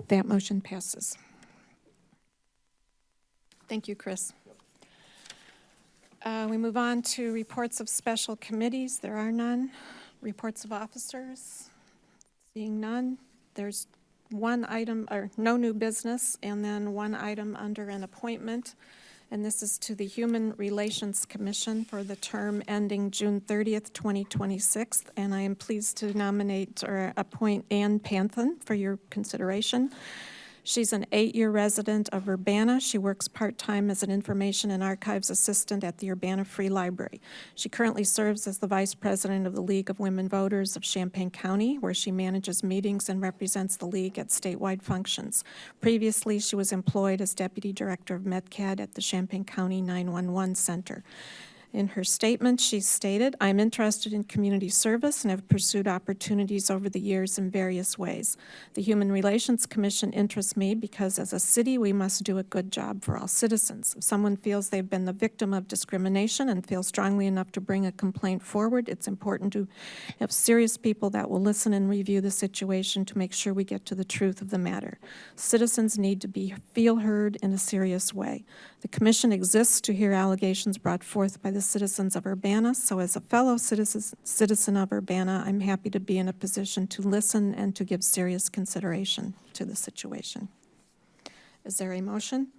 That motion passes. Thank you, Chris. We move on to reports of special committees. There are none. Reports of officers. Seeing none, there's one item, or no new business, and then one item under an appointment. And this is to the Human Relations Commission for the term ending June 30th, 2026. And I am pleased to nominate or appoint Ann Panthen for your consideration. She's an 8-year resident of Urbana. She works part-time as an information and archives assistant at the Urbana Free Library. She currently serves as the vice president of the League of Women Voters of Champaign County, where she manages meetings and represents the league at statewide functions. Previously, she was employed as deputy director of MedCAD at the Champaign County 911 Center. In her statement, she stated, "I'm interested in community service and have pursued opportunities over the years in various ways. The Human Relations Commission interests me because as a city, we must do a good job for all citizens. If someone feels they've been the victim of discrimination and feels strongly enough to bring a complaint forward, it's important to have serious people that will listen and review the situation to make sure we get to the truth of the matter. Citizens need to feel heard in a serious way. The commission exists to hear allegations brought forth by the citizens of Urbana, so as a fellow citizen of Urbana, I'm happy to be in a position to listen and to give serious consideration to the situation." Is there a motion?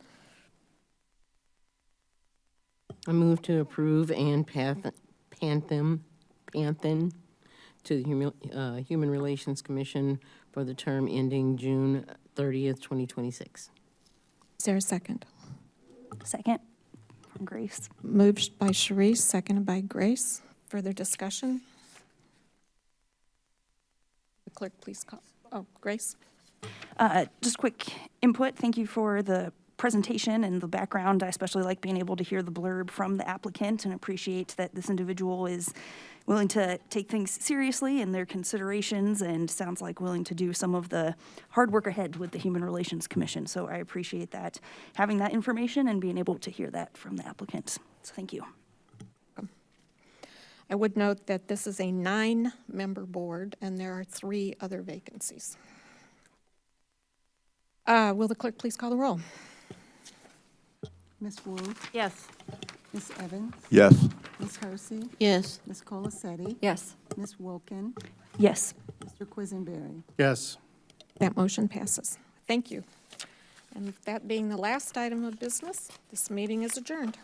I move to approve Ann Panthen to the Human Relations Commission for the term ending June 30th, 2026. Is there a second? Second. From Grace. Moved by Sharice, seconded by Grace. Further discussion? The clerk, please call. Oh, Grace? Just quick input. Thank you for the presentation and the background. I especially like being able to hear the blurb from the applicant and appreciate that this individual is willing to take things seriously in their considerations and sounds like willing to do some of the hard work ahead with the Human Relations Commission. So I appreciate that, having that information and being able to hear that from the applicant. So thank you. I would note that this is a 9-member board and there are 3 other vacancies. Will the clerk please call the roll? Ms. Wu, Yes. Ms. Evans? Yes. Ms. Hersey? Yes. Ms. Colacetti? Yes. Ms. Wilkin? Yes. Mr. Quisenberry? Yes. That motion passes. Thank you. And that being the last item of business, this meeting is adjourned.